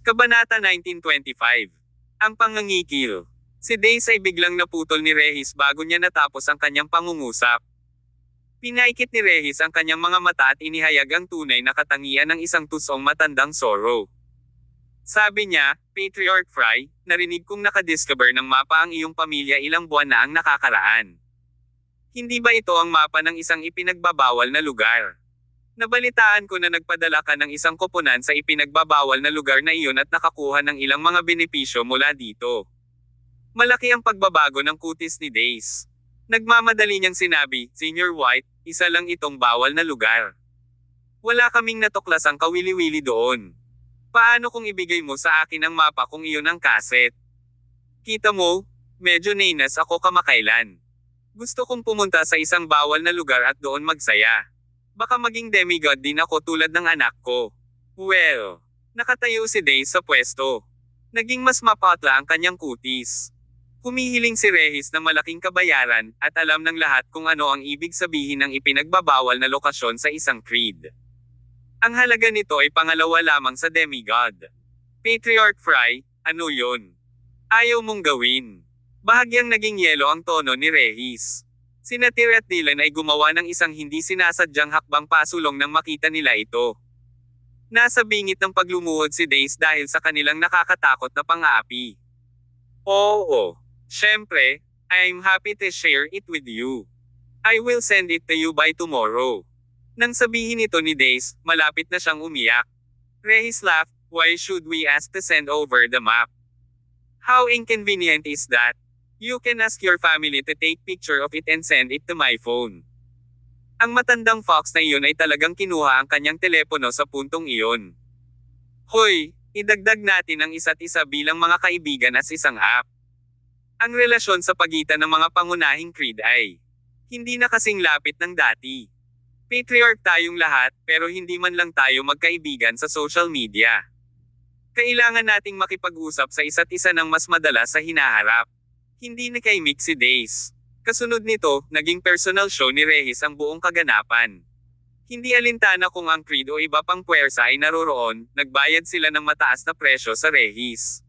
Kabanata 1925. Ang pangangikil. Si Dace ay biglang naputol ni Rehis bago niya natapos ang kanyang pangungusap. Pinaikit ni Rehis ang kanyang mga mata at inihayag ang tunay na katangian ng isang tusong matandang Sorrow. Sabi niya, Patriarch Fry, narinig kong nakadiscover ng mapa ang iyong pamilya ilang buwan na ang nakakaraan. Hindi ba ito ang mapa ng isang ipinagbabawal na lugar? Nabalitaan ko na nagpadala ka ng isang koponan sa ipinagbabawal na lugar na iyon at nakakuha ng ilang mga benepisyo mula dito. Malaki ang pagbabago ng kutis ni Dace. Nagmamadali niyang sinabi, Senior White, isa lang itong bawal na lugar. Wala kaming natuklasang kawili-wili doon. Paano kung ibigay mo sa akin ang mapa kung iyon ang kaset? Kita mo, medyo nainas ako kamakailan. Gusto kong pumunta sa isang bawal na lugar at doon magsaya. Baka maging demigod din ako tulad ng anak ko. Well, nakatayo si Dace sa pwesto. Naging mas mapatla ang kanyang kutis. Humihiling si Regis ng malaking kabayaran, at alam ng lahat kung ano ang ibig sabihin ng ipinagbabawal na lokasyon sa isang creed. Ang halaga nito ay pangalawa lamang sa demigod. Patriarch Fry, ano yun? Ayaw mong gawin. Bahagyang naging yelo ang tono ni Regis. Sina Tyr at Dylan ay gumawa ng isang hindi sinasadyang hakbang pasulong nang makita nila ito. Nasa bingit ng paglumuhod si Dace dahil sa kanilang nakakatakot na pang-aapi. Oo. Syempre, I'm happy to share it with you. I will send it to you by tomorrow. Nang sabihin ito ni Dace, malapit na siyang umiyak. Regis laughed, why should we ask to send over the map? How inconvenient is that? You can ask your family to take picture of it and send it to my phone. Ang matandang fox na iyon ay talagang kinuha ang kanyang telepono sa puntong iyon. Hoy, idagdag natin ang isa't isa bilang mga kaibigan as isang app. Ang relasyon sa pagitan ng mga pangunahing creed ay hindi na kasing lapit ng dati. Patriarch tayong lahat, pero hindi man lang tayo magkaibigan sa social media. Kailangan nating makipag-usap sa isa't isa ng mas madalas sa hinaharap. Hindi na kay Mick si Dace. Kasunod nito, naging personal show ni Regis ang buong kaganapan. Hindi alintana kung ang creed o iba pang puwersa ay naroroon, nagbayad sila ng mataas na presyo sa Regis.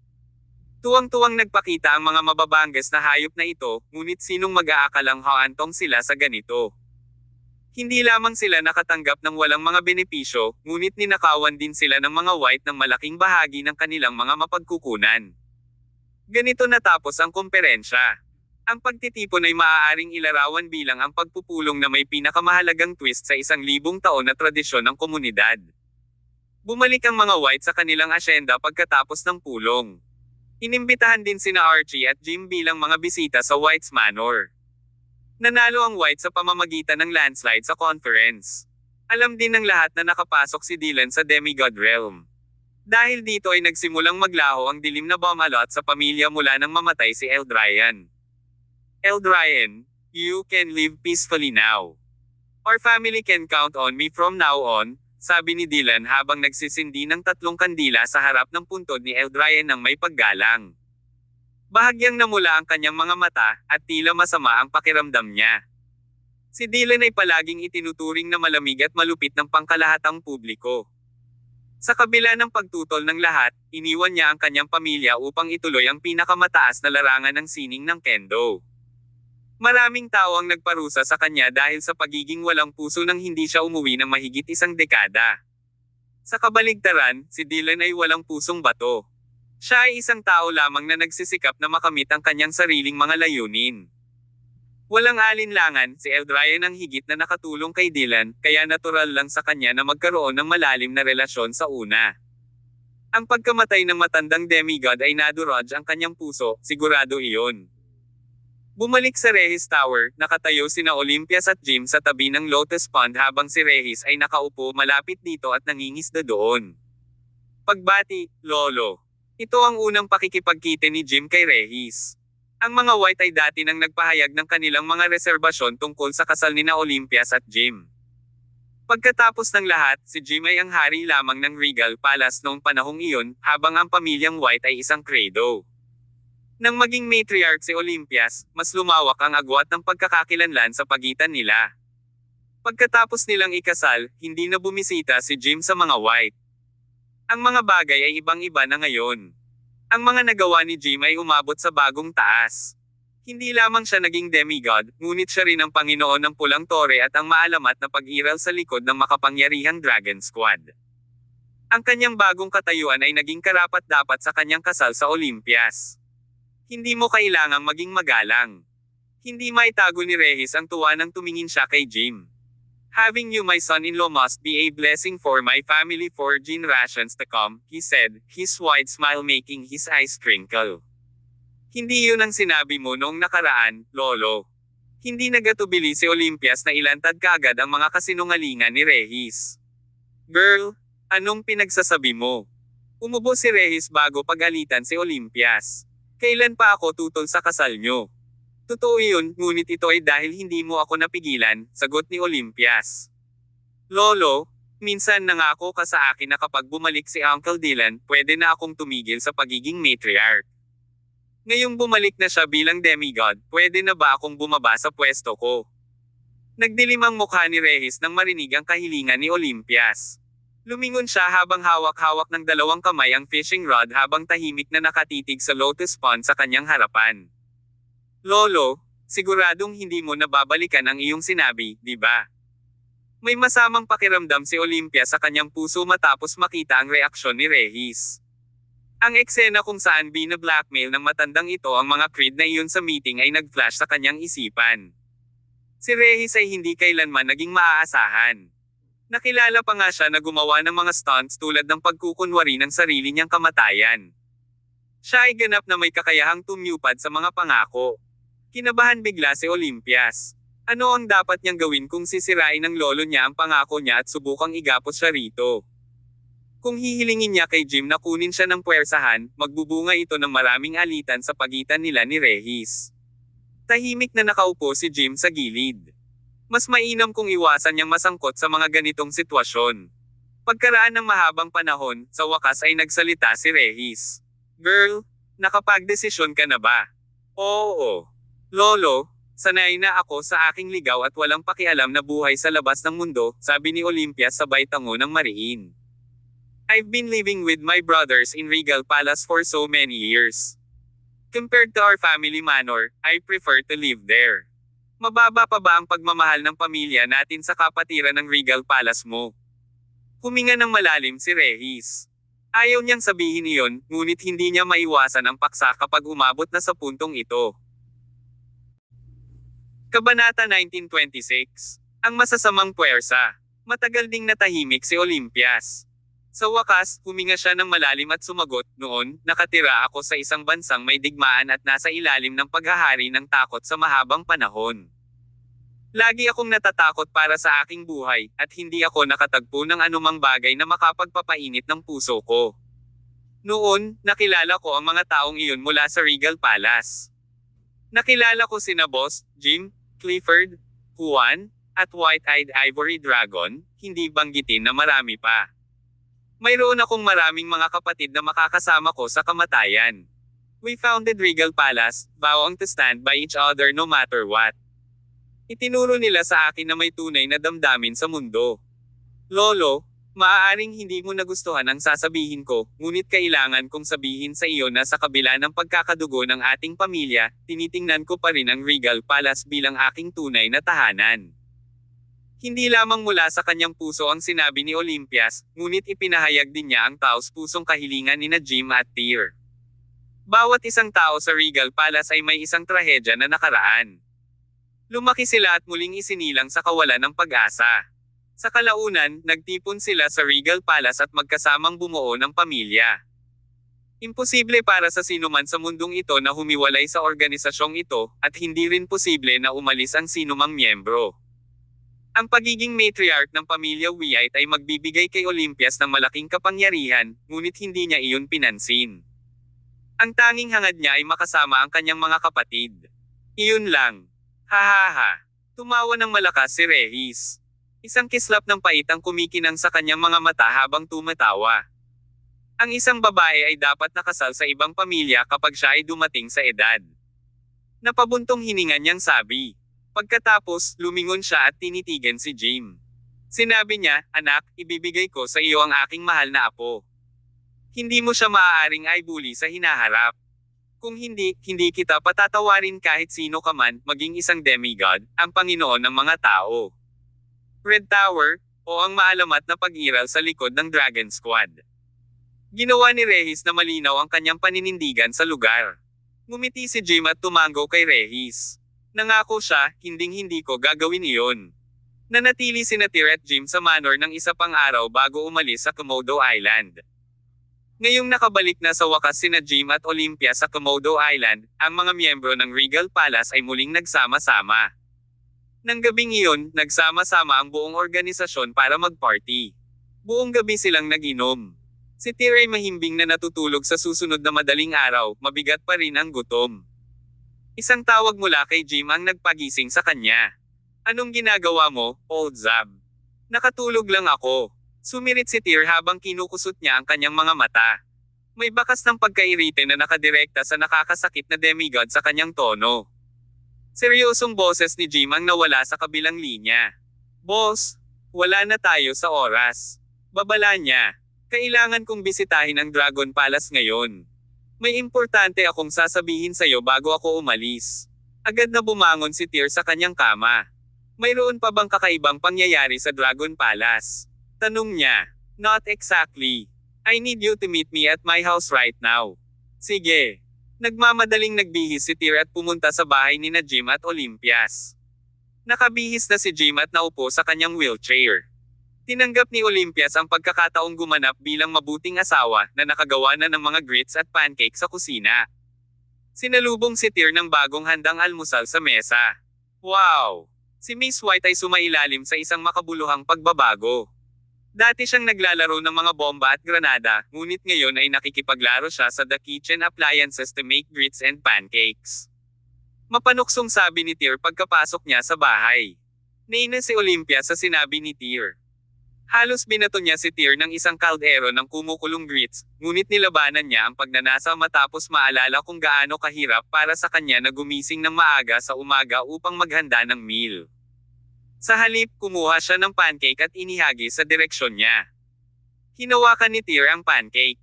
Tuwang-tuwang nagpakita ang mga mababanggas na hayop na ito, ngunit sinong mag-aakalang haantong sila sa ganito? Hindi lamang sila nakatanggap ng walang mga benepisyo, ngunit ninakawan din sila ng mga white ng malaking bahagi ng kanilang mga mapagkukunan. Ganito natapos ang komperensya. Ang pagtitipon ay maaaring ilarawan bilang ang pagpupulong na may pinakamahalagang twist sa 1,000 taon na tradisyon ng komunidad. Bumalik ang mga white sa kanilang asyenda pagkatapos ng pulong. Inimbitahan din sina Archie at Jim bilang mga bisita sa White's Manor. Nanalo ang white sa pamamagitan ng landslide sa conference. Alam din ng lahat na nakapasok si Dylan sa demigod realm. Dahil dito ay nagsimulang maglaho ang dilim na bomb-alot sa pamilya mula nang mamatay si Eldryan. Eldryan, you can live peacefully now. Our family can count on me from now on, sabi ni Dylan habang nagsisindi ng 3 kandila sa harap ng puntod ni Eldryan ng may paggalang. Bahagyang namula ang kanyang mga mata, at tila masama ang pakiramdam niya. Si Dylan ay palaging itinuturing na malamig at malupit ng pangkalahatang publiko. Sa kabila ng pagtutol ng lahat, iniwan niya ang kanyang pamilya upang ituloy ang pinakamataas na larangan ng sining ng kendo. Maraming tao ang nagparusa sa kanya dahil sa pagiging walang puso nang hindi siya umuwi ng mahigit 1 dekada. Sa kabaligtaran, si Dylan ay walang pusong bato. Siya ay isang tao lamang na nagsisikap na makamit ang kanyang sariling mga layunin. Walang alinlangan, si Eldryan ang higit na nakatulong kay Dylan, kaya natural lang sa kanya na magkaroon ng malalim na relasyon sa una. Ang pagkamatay ng matandang demigod ay nadurog ang kanyang puso, sigurado iyon. Bumalik sa Regis Tower, nakatayo sina Olympias at Jim sa tabi ng Lotus Pond habang si Regis ay nakaupo malapit dito at nangingisda doon. Pagbati, Lolo. Ito ang unang pakikipagkita ni Jim kay Regis. Ang mga white ay dati nang nagpahayag ng kanilang mga reserbasyon tungkol sa kasal nina Olympias at Jim. Pagkatapos ng lahat, si Jim ay ang hari lamang ng Regal Palace noong panahong iyon, habang ang pamilyang white ay isang credo. Nang maging matriarch si Olympias, mas lumawak ang agwat ng pagkakakilanlan sa pagitan nila. Pagkatapos nilang ikasal, hindi na bumisita si Jim sa mga white. Ang mga bagay ay ibang-iba na ngayon. Ang mga nagawa ni Jim ay umabot sa bagong taas. Hindi lamang siya naging demigod, ngunit siya rin ang Panginoon ng Pulang Tore at ang maalamat na pag-iral sa likod ng makapangyarihang Dragon Squad. Ang kanyang bagong katayuan ay naging karapat-dapat sa kanyang kasal sa Olympias. Hindi mo kailangang maging magalang. Hindi maitago ni Regis ang tuwa nang tumingin siya kay Jim. Having you my son-in-law must be a blessing for my family for generations to come, he said, his wide smile making his eyes crinkle. Hindi yun ang sinabi mo noong nakaraan, Lolo. Hindi nagatubili si Olympias na ilantad kaagad ang mga kasinungalingan ni Regis. Girl, anong pinagsasabi mo? Umubo si Regis bago pagalitan si Olympias. Kailan pa ako tutol sa kasal nyo? Totoo yun, ngunit ito ay dahil hindi mo ako napigilan, sagot ni Olympias. Lolo, Minsan nangako ka sa akin na kapag bumalik si Uncle Dylan, pwede na akong tumigil sa pagiging matriarch. Ngayong bumalik na siya bilang demigod, pwede na ba akong bumaba sa pwesto ko? Nagdilim ang mukha ni Regis nang marinig ang kahilingan ni Olympias. Lumingon siya habang hawak-hawak ng dalawang kamay ang fishing rod habang tahimik na nakatitig sa lotus pond sa kanyang harapan. Lolo, siguradong hindi mo nababalikan ang iyong sinabi, di ba? May masamang pakiramdam si Olympia sa kanyang puso matapos makita ang reaksyon ni Regis. Ang eksena kung saan bina-blackmail ng matandang ito ang mga Creed na iyon sa meeting ay nag-flash sa kanyang isipan. Si Regis ay hindi kailanman naging maaasahan. Nakilala pa nga siya na gumawa ng mga stunts tulad ng pagkukunwari ng sarili niyang kamatayan. Siya ay ganap na may kakayahang tumupad sa mga pangako. Kinabahan bigla si Olympias. Ano ang dapat niyang gawin kung sisirain ng lolo niya ang pangako niya at subukang igapos siya rito? Kung hihilingin niya kay Jim na kunin siya ng puwersahan, magbubunga ito ng maraming alitan sa pagitan nila ni Regis. Tahimik na nakaupo si Jim sa gilid. Mas mainam kung iwasan niyang masangkot sa mga ganitong sitwasyon. Pagkaraan ng mahabang panahon, sa wakas ay nagsalita si Regis. Girl, nakapagdesisyon ka na ba? Oo. Lolo, sanay na ako sa aking ligaw at walang pakialam na buhay sa labas ng mundo, sabi ni Olympia sabay tango ng mariin. I've been living with my brothers in Regal Palace for so many years. Compared to our family manor, I prefer to live there. Mababa pa ba ang pagmamahal ng pamilya natin sa kapatiran ng Regal Palace mo? Huminga ng malalim si Regis. Ayaw niyang sabihin iyon, ngunit hindi niya maiwasan ang paksa kapag umabot na sa puntong ito. Kabanata 1926. Ang masasamang puwersa. Matagal ding natahimik si Olympias. Sa wakas, huminga siya ng malalim at sumagot, noon, nakatira ako sa isang bansang may digmaan at nasa ilalim ng paghahari ng takot sa mahabang panahon. Lagi akong natatakot para sa aking buhay, at hindi ako nakatagpo ng anumang bagay na makapagpapainit ng puso ko. Noon, nakilala ko ang mga taong iyon mula sa Regal Palace. Nakilala ko sina Boss, Jim, Clifford, Juan, at White-Eyed Ivory Dragon, hindi banggitin na marami pa. Mayroon akong maraming mga kapatid na makakasama ko sa kamatayan. We founded Regal Palace, vowing to stand by each other no matter what. Itinuro nila sa akin na may tunay na damdamin sa mundo. Lolo, maaaring hindi mo nagustuhan ang sasabihin ko, ngunit kailangan kong sabihin sa iyo na sa kabila ng pagkakadugo ng ating pamilya, tinitingnan ko pa rin ang Regal Palace bilang aking tunay na tahanan. Hindi lamang mula sa kanyang puso ang sinabi ni Olympias, ngunit ipinahayag din niya ang taos-pusong kahilingan ni Jim at Tyr. Bawat isang tao sa Regal Palace ay may isang trahedya na nakaraan. Lumaki sila at muling isinilang sa kawalan ng pag-asa. Sa kalaunan, nagtipon sila sa Regal Palace at magkasamang bumuo ng pamilya. Imposible para sa sinuman sa mundong ito na humiwalay sa organisasyong ito, at hindi rin posible na umalis ang sinumang miyembro. Ang pagiging matriarch ng pamilya Wyatt ay magbibigay kay Olympias ng malaking kapangyarihan, ngunit hindi niya iyon pinansin. Ang tanging hangad niya ay makasama ang kanyang mga kapatid. Iyon lang. Hahaha. Tumawa ng malakas si Regis. Isang kislap ng pait ang kumikinang sa kanyang mga mata habang tumatawa. Ang isang babae ay dapat nakasal sa ibang pamilya kapag siya ay dumating sa edad. Napabuntong hininga niyang sabi. Pagkatapos, lumingon siya at tinitigan si Jim. Sinabi niya, anak, ibibigay ko sa iyo ang aking mahal na apo. Hindi mo siya maaaring aibuli sa hinaharap. Kung hindi, hindi kita patatawarin kahit sino ka man, maging isang demigod, ang Panginoon ng mga tao. Red Tower, o ang maalamat na pag-iral sa likod ng Dragon Squad. Ginawa ni Regis na malinaw ang kanyang paninindigan sa lugar. Ngumiti si Jim at tumango kay Regis. Nangako siya, hinding-hindi ko gagawin iyon. Nanatili sina Tyr at Jim sa manor ng isa pang araw bago umalis sa Komodo Island. Ngayong nakabalik na sa wakas sina Jim at Olympia sa Komodo Island, ang mga miyembro ng Regal Palace ay muling nagsama-sama. Nang gabing iyon, nagsama-sama ang buong organisasyon para mag-party. Buong gabi silang nag-inom. Si Tyr ay mahimbing na natutulog sa susunod na madaling araw, mabigat pa rin ang gutom. Isang tawag mula kay Jim ang nagpagising sa kanya. Anong ginagawa mo, old Zab? Nakatulog lang ako. Sumirit si Tyr habang kinukusot niya ang kanyang mga mata. May bakas ng pagkairite na nakadirekta sa nakakasakit na demigod sa kanyang tono. Seryosong boses ni Jim ang nawala sa kabilang linya. Boss, wala na tayo sa oras. Babala niya. Kailangan kong bisitahin ang Dragon Palace ngayon. May importante akong sasabihin sa'yo bago ako umalis. Agad na bumangon si Tyr sa kanyang kama. Mayroon pa bang kakaibang pangyayari sa Dragon Palace? Tanong niya. Not exactly. I need you to meet me at my house right now. Sige. Nagmamadaling nagbihis si Tyr at pumunta sa bahay ni Jim at Olympias. Nakabihis na si Jim at naupo sa kanyang wheelchair. Tinanggap ni Olympias ang pagkakataong gumanap bilang mabuting asawa na nakagawa na ng mga grits at pancake sa kusina. Sinalubong si Tyr ng bagong handang almusal sa mesa. Wow! Si Miss White ay sumailalim sa isang makabuluhang pagbabago. Dati siyang naglalaro ng mga bomba at granada, ngunit ngayon ay nakikipaglaro siya sa the kitchen appliances to make grits and pancakes. Mapanuksong sabi ni Tyr pagkapasok niya sa bahay. Naina si Olympia sa sinabi ni Tyr. Halos binato niya si Tyr ng isang kaldero ng kumukulong grits, ngunit nilabanan niya ang pagnanasa matapos maalala kung gaano kahirap para sa kanya na gumising ng maaga sa umaga upang maghanda ng meal. Sa halip, kumuha siya ng pancake at inihagi sa direksyon niya. Hinawakan ni Tyr ang pancake.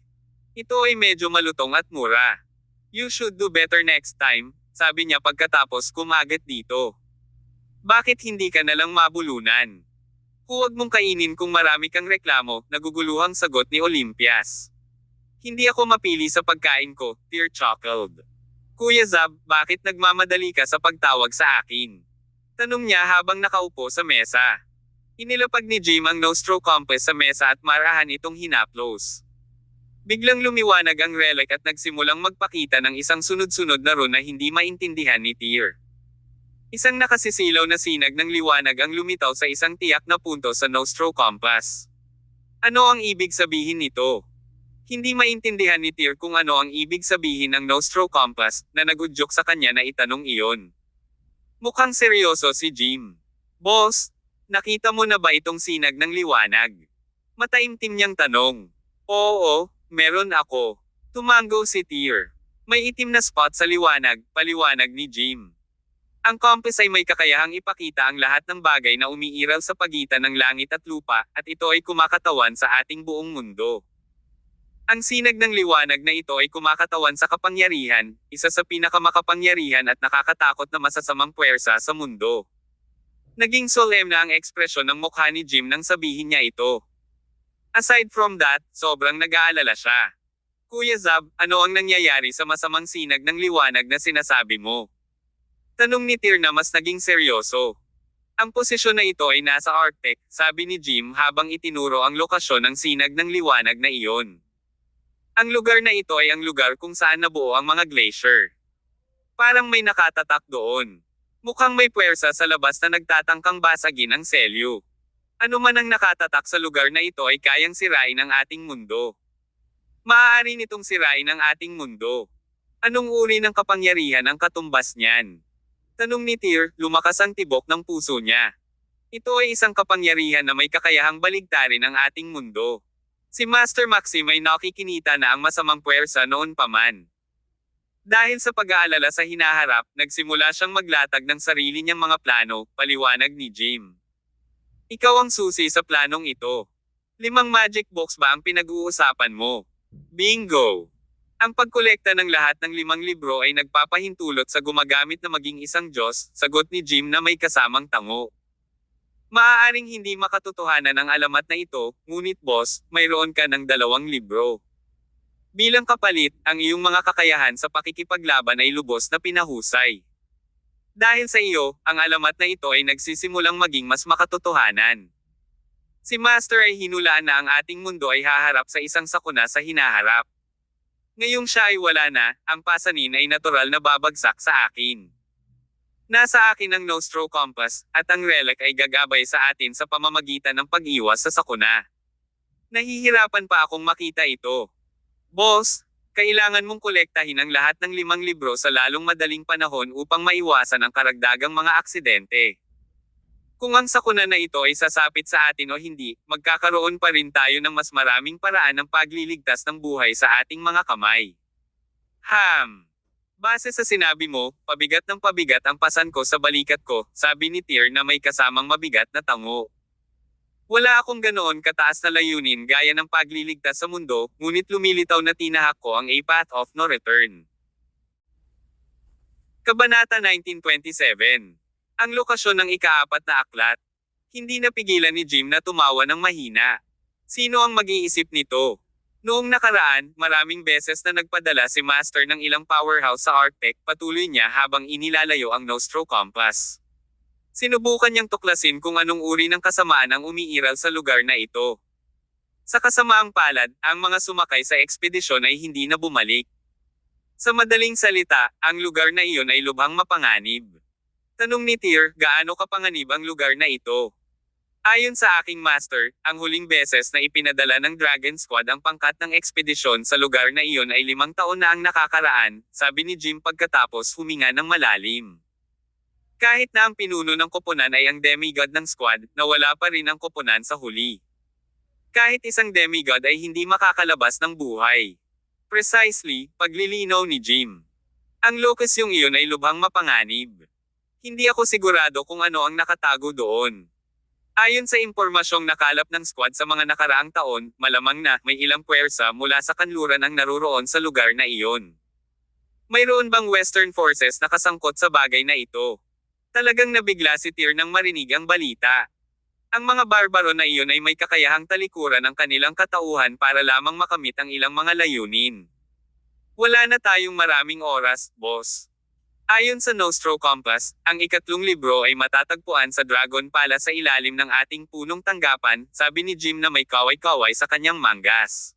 Ito ay medyo malutong at mura. You should do better next time, sabi niya pagkatapos kumagat dito. Bakit hindi ka nalang mabulunan? Huwag mong kainin kung marami kang reklamo, naguguluhang sagot ni Olympias. Hindi ako mapili sa pagkain ko, Tyr chuckled. Kuya Zab, bakit nagmamadali ka sa pagtawag sa akin? Tanong niya habang nakaupo sa mesa. Inilapag ni Jim ang Nostro Compass sa mesa at marahan itong hinaplos. Biglang lumiwanag ang relic at nagsimulang magpakita ng isang sunod-sunod na rune na hindi maintindihan ni Tyr. Isang nakasisilaw na sinag ng liwanag ang lumitaw sa isang tiyak na punto sa Nostro Compass. Ano ang ibig sabihin nito? Hindi maintindihan ni Tyr kung ano ang ibig sabihin ng Nostro Compass, na nagudyok sa kanya na itanong iyon. Mukhang seryoso si Jim. Boss, nakita mo na ba itong sinag ng liwanag? Mataimtim niyang tanong. Oo, meron ako. Tumango si Tyr. May itim na spot sa liwanag, paliwanag ni Jim. Ang compass ay may kakayahang ipakita ang lahat ng bagay na umiiral sa pagitan ng langit at lupa, at ito ay kumakatawan sa ating buong mundo. Ang sinag ng liwanag na ito ay kumakatawan sa kapangyarihan, isa sa pinakamakapangyarihan at nakakatakot na masasamang puwersa sa mundo. Naging solemn na ang ekspresyon ng mukha ni Jim nang sabihin niya ito. Aside from that, sobrang nag-aalala siya. Kuya Zab, ano ang nangyayari sa masamang sinag ng liwanag na sinasabi mo? Tanong ni Tyr na mas naging seryoso. Ang posisyon na ito ay nasa Arctic, sabi ni Jim habang itinuro ang lokasyon ng sinag ng liwanag na iyon. Ang lugar na ito ay ang lugar kung saan nabuo ang mga glacier. Parang may nakatatak doon. Mukhang may puwersa sa labas na nagtatangkang basagin ang selyo. Ano man ang nakatatak sa lugar na ito ay kayang sirain ang ating mundo. Maaari nitong sirain ang ating mundo. Anong uri ng kapangyarihan ang katumbas niyan? Tanong ni Tyr, lumakas ang tibok ng puso niya. Ito ay isang kapangyarihan na may kakayahang baligtarin ang ating mundo. Si Master Maxim ay nakikinita na ang masamang puwersa noon pa man. Dahil sa pag-aalala sa hinaharap, nagsimula siyang maglatag ng sarili niyang mga plano, paliwanag ni Jim. Ikaw ang susi sa planong ito. 5 magic box ba ang pinag-uusapan mo? Bingo! Ang pagkolekta ng lahat ng 5 libro ay nagpapahintulot sa gumagamit na maging isang Diyos, sagot ni Jim na may kasamang tango. Maaaring hindi makatotohanan ang alamat na ito, ngunit boss, mayroon ka ng 2 libro. Bilang kapalit, ang iyong mga kakayahan sa pakikipaglaban ay lubos na pinahusay. Dahil sa iyo, ang alamat na ito ay nagsisimulang maging mas makatotohanan. Si Master ay hinulaan na ang ating mundo ay haharap sa isang sakuna sa hinaharap. Ngayong siya ay wala na, ang pasanin ay natural na babagsak sa akin. Nasa akin ang Nostro Compass, at ang relic ay gagabay sa atin sa pamamagitan ng pag-iwas sa sakuna. Nahihirapan pa akong makita ito. Boss, kailangan mong kolektahin ang lahat ng 5 libro sa lalong madaling panahon upang maiwasan ang karagdagang mga aksidente. Kung ang sakuna na ito ay sasapit sa atin o hindi, magkakaroon pa rin tayo ng mas maraming paraan ng pagliligtas ng buhay sa ating mga kamay. Base sa sinabi mo, pabigat ng pabigat ang pasan ko sa balikat ko, sabi ni Tyr na may kasamang mabigat na tango. Wala akong ganoon kataas na layunin gaya ng pagliligtas sa mundo, ngunit lumilitaw na tinahak ko ang A Path of No Return. Kabanata 1927. Ang lokasyon ng ikaapat na aklat. Hindi napigilan ni Jim na tumawa ng mahina. Sino ang mag-iisip nito? Noong nakaraan, maraming beses na nagpadala si Master ng ilang powerhouse sa Arctic, patuloy niya habang inilalayo ang Nostro Compass. Sinubukan niyang tuklasin kung anong uri ng kasamaan ang umiiral sa lugar na ito. Sa kasamaang palad, ang mga sumakay sa ekspedisyon ay hindi na bumalik. Sa madaling salita, ang lugar na iyon ay lubhang mapanganib. Tanong ni Tyr, gaano kapanganib ang lugar na ito? Ayon sa aking master, ang huling beses na ipinadala ng Dragon Squad ang pangkat ng ekspedisyon sa lugar na iyon ay 5 taon na ang nakakaraan, sabi ni Jim pagkatapos huminga ng malalim. Kahit na ang pinuno ng koponan ay ang demigod ng squad, nawala pa rin ang koponan sa huli. Kahit isang demigod ay hindi makakalabas ng buhay. Precisely, paglilinaw ni Jim. Ang locus yung iyon ay lubhang mapanganib. Hindi ako sigurado kung ano ang nakatago doon. Ayon sa impormasyong nakalap ng squad sa mga nakaraang taon, malamang na may ilang puwersa mula sa kanluran ang naroroon sa lugar na iyon. Mayroon bang Western forces na kasangkot sa bagay na ito? Talagang nabigla si Tyr nang marinig ang balita. Ang mga barbaro na iyon ay may kakayahang talikuran ang kanilang katauhan para lamang makamit ang ilang mga layunin. Wala na tayong maraming oras, boss. Ayon sa Nostro Compass, ang ikatlong libro ay matatagpuan sa Dragon Palace sa ilalim ng ating punong tanggapan, sabi ni Jim na may kaway-kaway sa kanyang mangas.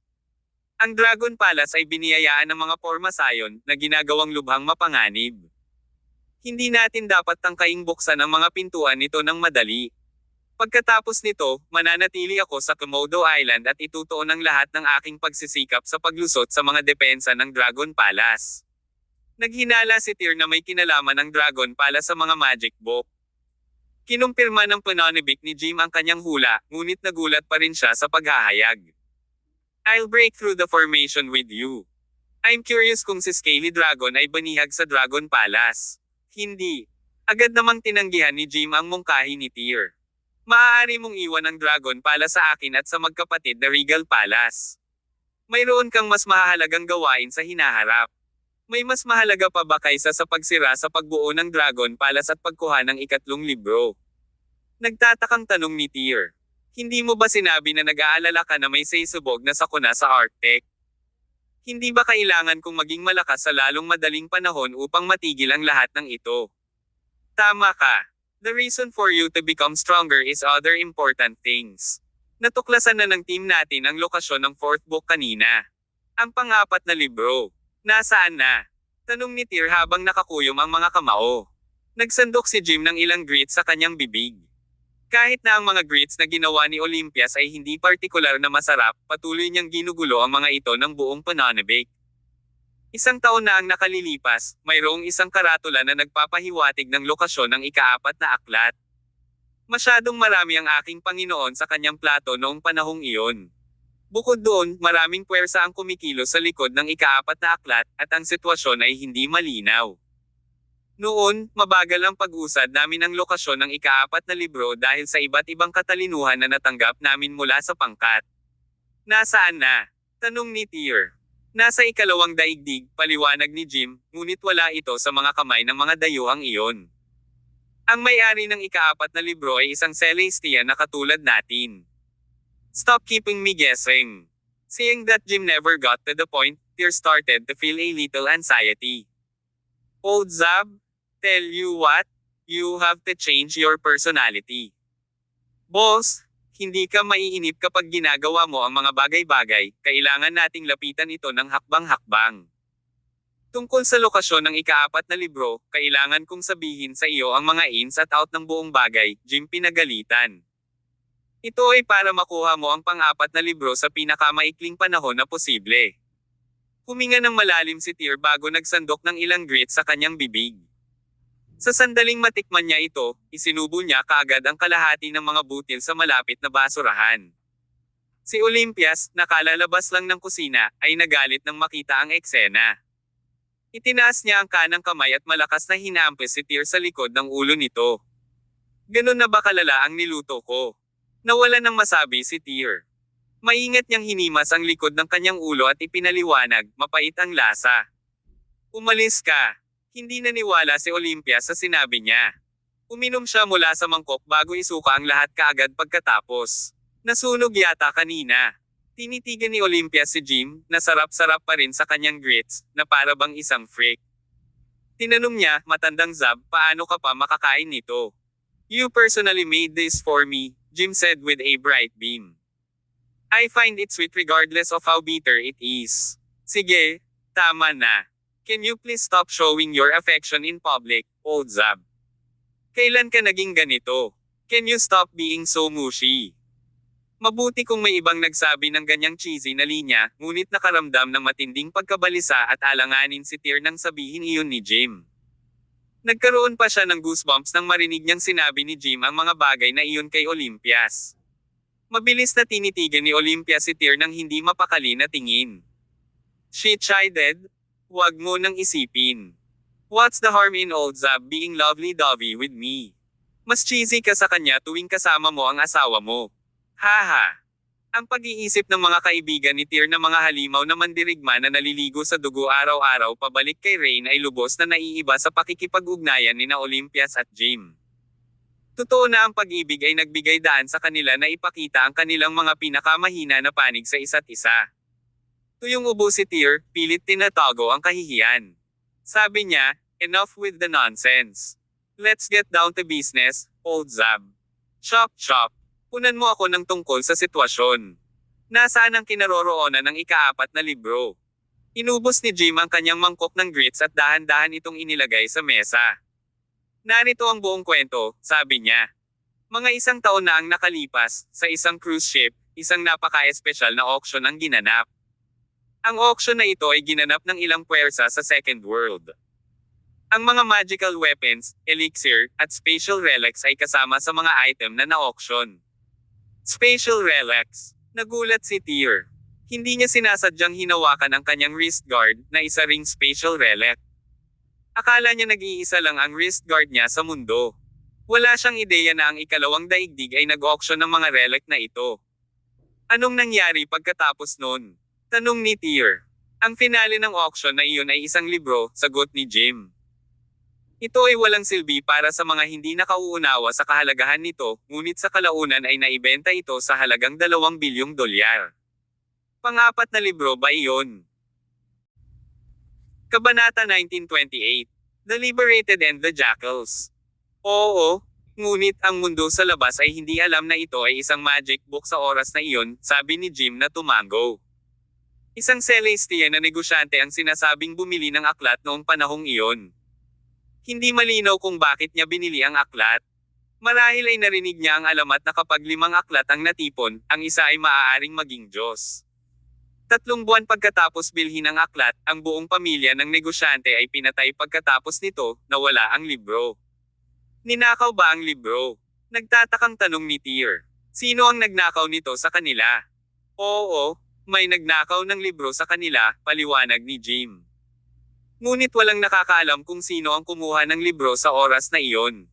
Ang Dragon Palace ay biniyayaan ng mga pormasayon na ginagawang lubhang mapanganib. Hindi natin dapat tangkaing buksan ang mga pintuan nito ng madali. Pagkatapos nito, mananatili ako sa Komodo Island at itutuon ang lahat ng aking pagsisikap sa paglusot sa mga depensa ng Dragon Palace. Naghinala si Tyr na may kinalaman ng Dragon Palace sa mga magic book. Kinumpirma ng pananibik ni Jim ang kanyang hula, ngunit nagulat pa rin siya sa paghahayag. I'll break through the formation with you. I'm curious kung si Scaly Dragon ay banihag sa Dragon Palace. Hindi. Agad namang tinanggihan ni Jim ang mungkahi ni Tyr. Maaari mong iwan ang Dragon Palace sa akin at sa magkapatid na Regal Palace. Mayroon kang mas mahalagang gawain sa hinaharap. May mas mahalaga pa ba kaysa sa pagsira sa pagbuo ng Dragon Palace at pagkuha ng ikatlong libro? Nagtatakang tanong ni Tyr. Hindi mo ba sinabi na nag-aalala ka na may saysubog na sakuna sa Arctic? Hindi ba kailangan kong maging malakas sa lalong madaling panahon upang matigil ang lahat ng ito? Tama ka. The reason for you to become stronger is other important things. Natuklasan na ng team natin ang lokasyon ng 4th book kanina. Ang pang-apat na libro. Nasaan na? Tanong ni Tyr habang nakakuyom ang mga kamao. Nagsandok si Jim ng ilang grits sa kanyang bibig. Kahit na ang mga grits na ginawa ni Olympias ay hindi partikular na masarap, patuloy niyang ginugulo ang mga ito ng buong pananabik. 1 taon na ang nakalilipas, mayroong isang karatula na nagpapahiwatig ng lokasyon ng ikaapat na aklat. Masyadong marami ang aking Panginoon sa kanyang plato noong panahong iyon. Bukod doon, maraming puwersa ang kumikilos sa likod ng ikaapat na aklat, at ang sitwasyon ay hindi malinaw. Noon, mabagal ang pag-usad namin ng lokasyon ng ikaapat na libro dahil sa iba't ibang katalinuhan na natanggap namin mula sa pangkat. Nasaan na? Tanong ni Tyr. Nasa ikalawang daigdig, paliwanag ni Jim, ngunit wala ito sa mga kamay ng mga dayuhang iyon. Ang may-ari ng ikaapat na libro ay isang Celestian na katulad natin. Stop keeping me guessing. Seeing that Jim never got to the point, Tyr started to feel a little anxiety. Old Zab, tell you what, you have to change your personality. Boss, hindi ka maiinip kapag ginagawa mo ang mga bagay-bagay, kailangan nating lapitan ito ng hakbang-hakbang. Tungkol sa lokasyon ng ikaapat na libro, kailangan kong sabihin sa iyo ang mga ins at out ng buong bagay, Jim pinagalitan. Ito ay para makuha mo ang pang-apat na libro sa pinakamaikling panahon na posible. Huminga ng malalim si Tyr bago nagsandok ng ilang grits sa kanyang bibig. Sa sandaling matikman niya ito, isinubo niya kaagad ang kalahati ng mga butil sa malapit na basurahan. Si Olympias, nakalalabas lang ng kusina, ay nagalit nang makita ang eksena. Itinaas niya ang kanang kamay at malakas na hinampis si Tyr sa likod ng ulo nito. Ganun na ba kalala ang niluto ko? Nawala nang masabi si Tyr. Maingat niyang hinimas ang likod ng kanyang ulo at ipinaliwanag, mapait ang lasa. Umalis ka. Hindi naniwala si Olympias sa sinabi niya. Uminom siya mula sa mangkok bago isuka ang lahat kaagad pagkatapos. Nasunog yata kanina. Tinitigan ni Olympias si Jim, na sarap-sarap pa rin sa kanyang grits, na para bang isang freak. Tinanong niya, matandang Zab, paano ka pa makakain nito? You personally made this for me, Jim said with a bright beam. I find it sweet regardless of how bitter it is. Sige, tama na. Can you please stop showing your affection in public, old Zab? Kailan ka naging ganito? Can you stop being so mushy? Mabuti kung may ibang nagsabi ng ganyang cheesy na linya, ngunit nakaramdam ng matinding pagkabalisa at alanganin si Tyr nang sabihin iyon ni Jim. Nagkaroon pa siya ng goosebumps nang marinig niyang sinabi ni Jim ang mga bagay na iyon kay Olympias. Mabilis na tinitigan ni Olympias si Tyr nang hindi mapakali na tingin. She chided, "Huwag mo nang isipin. What's the harm in old Zab being lovely-dovey with me? Mas cheesy ka sa kanya tuwing kasama mo ang asawa mo. Haha." Ang pag-iisip ng mga kaibigan ni Tyr na mga halimaw na mandirigma na naliligo sa dugo araw-araw pabalik kay Rain ay lubos na naiiba sa pakikipag-ugnayan nina Olympias at Jim. Totoo na ang pag-ibig ay nagbigay daan sa kanila na ipakita ang kanilang mga pinakamahina na panig sa isa't isa. Tuyong ubo si Tyr, pilit tinatago ang kahihiyan. Sabi niya, enough with the nonsense. Let's get down to business, old Zab. Chop chop. Punan mo ako ng tungkol sa sitwasyon. Nasaan ang kinaroroonan ng ika-4 na libro? Inubos ni Jim ang kanyang mangkok ng grits at dahan-dahan itong inilagay sa mesa. Narito ang buong kwento, sabi niya. Mga 1 taon na ang nakalipas, sa isang cruise ship, isang napaka-espesyal na auction ang ginanap. Ang auction na ito ay ginanap ng ilang puwersa sa Second World. Ang mga magical weapons, elixir, at spatial relics ay kasama sa mga item na na-auction. Spatial relics. Nagulat si Tyr. Hindi niya sinasadyang hinawakan ang kanyang wrist guard, na isa ring spatial relic. Akala niya nag-iisa lang ang wrist guard niya sa mundo. Wala siyang ideya na ang ikalawang daigdig ay nag-auction ng mga relic na ito. Anong nangyari pagkatapos nun? Tanong ni Tyr. Ang finale ng auction na iyon ay isang libro, sagot ni Jim. Ito ay walang silbi para sa mga hindi nakauunawa sa kahalagahan nito, ngunit sa kalaunan ay naibenta ito sa halagang $2 bilyong. Pang-4 na libro ba iyon? Kabanata 1928. The Liberated and the Jackals. Oo, ngunit ang mundo sa labas ay hindi alam na ito ay isang magic book sa oras na iyon, sabi ni Jim na tumango. Isang Celestian na negosyante ang sinasabing bumili ng aklat noong panahong iyon. Hindi malinaw kung bakit niya binili ang aklat. Marahil ay narinig niya ang alamat na kapag 5 aklat ang natipon, ang isa ay maaaring maging Diyos. 3 buwan pagkatapos bilhin ang aklat, ang buong pamilya ng negosyante ay pinatay pagkatapos nito, nawala ang libro. Ninakaw ba ang libro? Nagtatakang tanong ni Tyr. Sino ang nagnakaw nito sa kanila? Oo, may nagnakaw ng libro sa kanila, paliwanag ni Jim. Ngunit walang nakakaalam kung sino ang kumuha ng libro sa oras na iyon.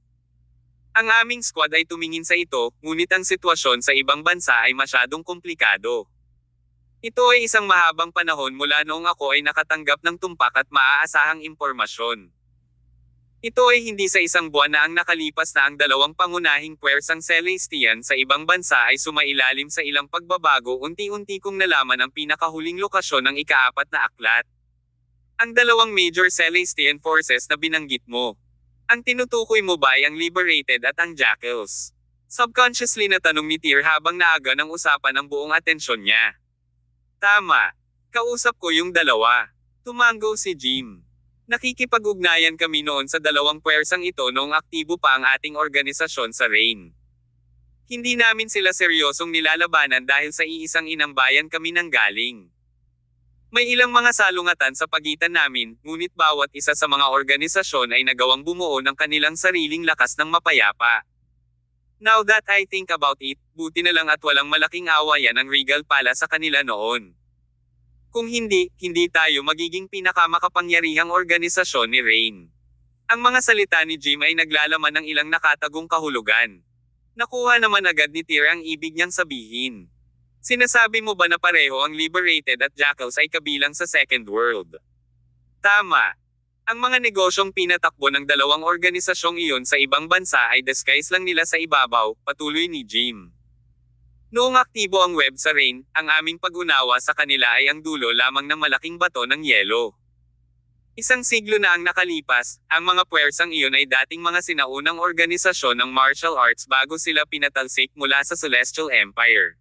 Ang aming squad ay tumingin sa ito, ngunit ang sitwasyon sa ibang bansa ay masyadong komplikado. Ito ay isang mahabang panahon mula noong ako ay nakatanggap ng tumpak at maaasahang impormasyon. Ito ay hindi sa 1 buwan na ang nakalipas na ang 2 pangunahing puwersang Celestian sa ibang bansa ay sumailalim sa ilang pagbabago, unti-unti kong nalaman ang pinakahuling lokasyon ng ika-4 na aklat. Ang 2 major Celestian forces na binanggit mo. Ang tinutukoy mo ba ay ang Liberated at ang Jackals? Subconsciously na tanong ni Tyr habang naaga ng usapan ang buong atensyon niya. Tama. Kausap ko yung 2. Tumango si Jim. Nakikipag-ugnayan kami noon sa 2 puwersang ito noong aktibo pa ang ating organisasyon sa Rain. Hindi namin sila seryosong nilalabanan dahil sa iisang inang bayan kami nanggaling. May ilang mga salungatan sa pagitan namin, ngunit bawat isa sa mga organisasyon ay nagawang bumuo ng kanilang sariling lakas ng mapayapa. Now that I think about it, buti na lang at walang malaking awayan ang Regal Palace sa kanila noon. Kung hindi, hindi tayo magiging pinakamakapangyarihang organisasyon ni Rain. Ang mga salita ni Jim ay naglalaman ng ilang nakatagong kahulugan. Nakuha naman agad ni Tyr ang ibig niyang sabihin. Sinasabi mo ba na pareho ang Liberated at Jackals ay kabilang sa Second World? Tama. Ang mga negosyong pinatakbo ng dalawang organisasyong iyon sa ibang bansa ay disguise lang nila sa ibabaw, patuloy ni Jim. Noong aktibo ang web sa Rain, ang aming pag-unawa sa kanila ay ang dulo lamang ng malaking bato ng yelo. Isang siglo na ang nakalipas, ang mga puwersang iyon ay dating mga sinaunang organisasyon ng martial arts bago sila pinatalsik mula sa Celestial Empire.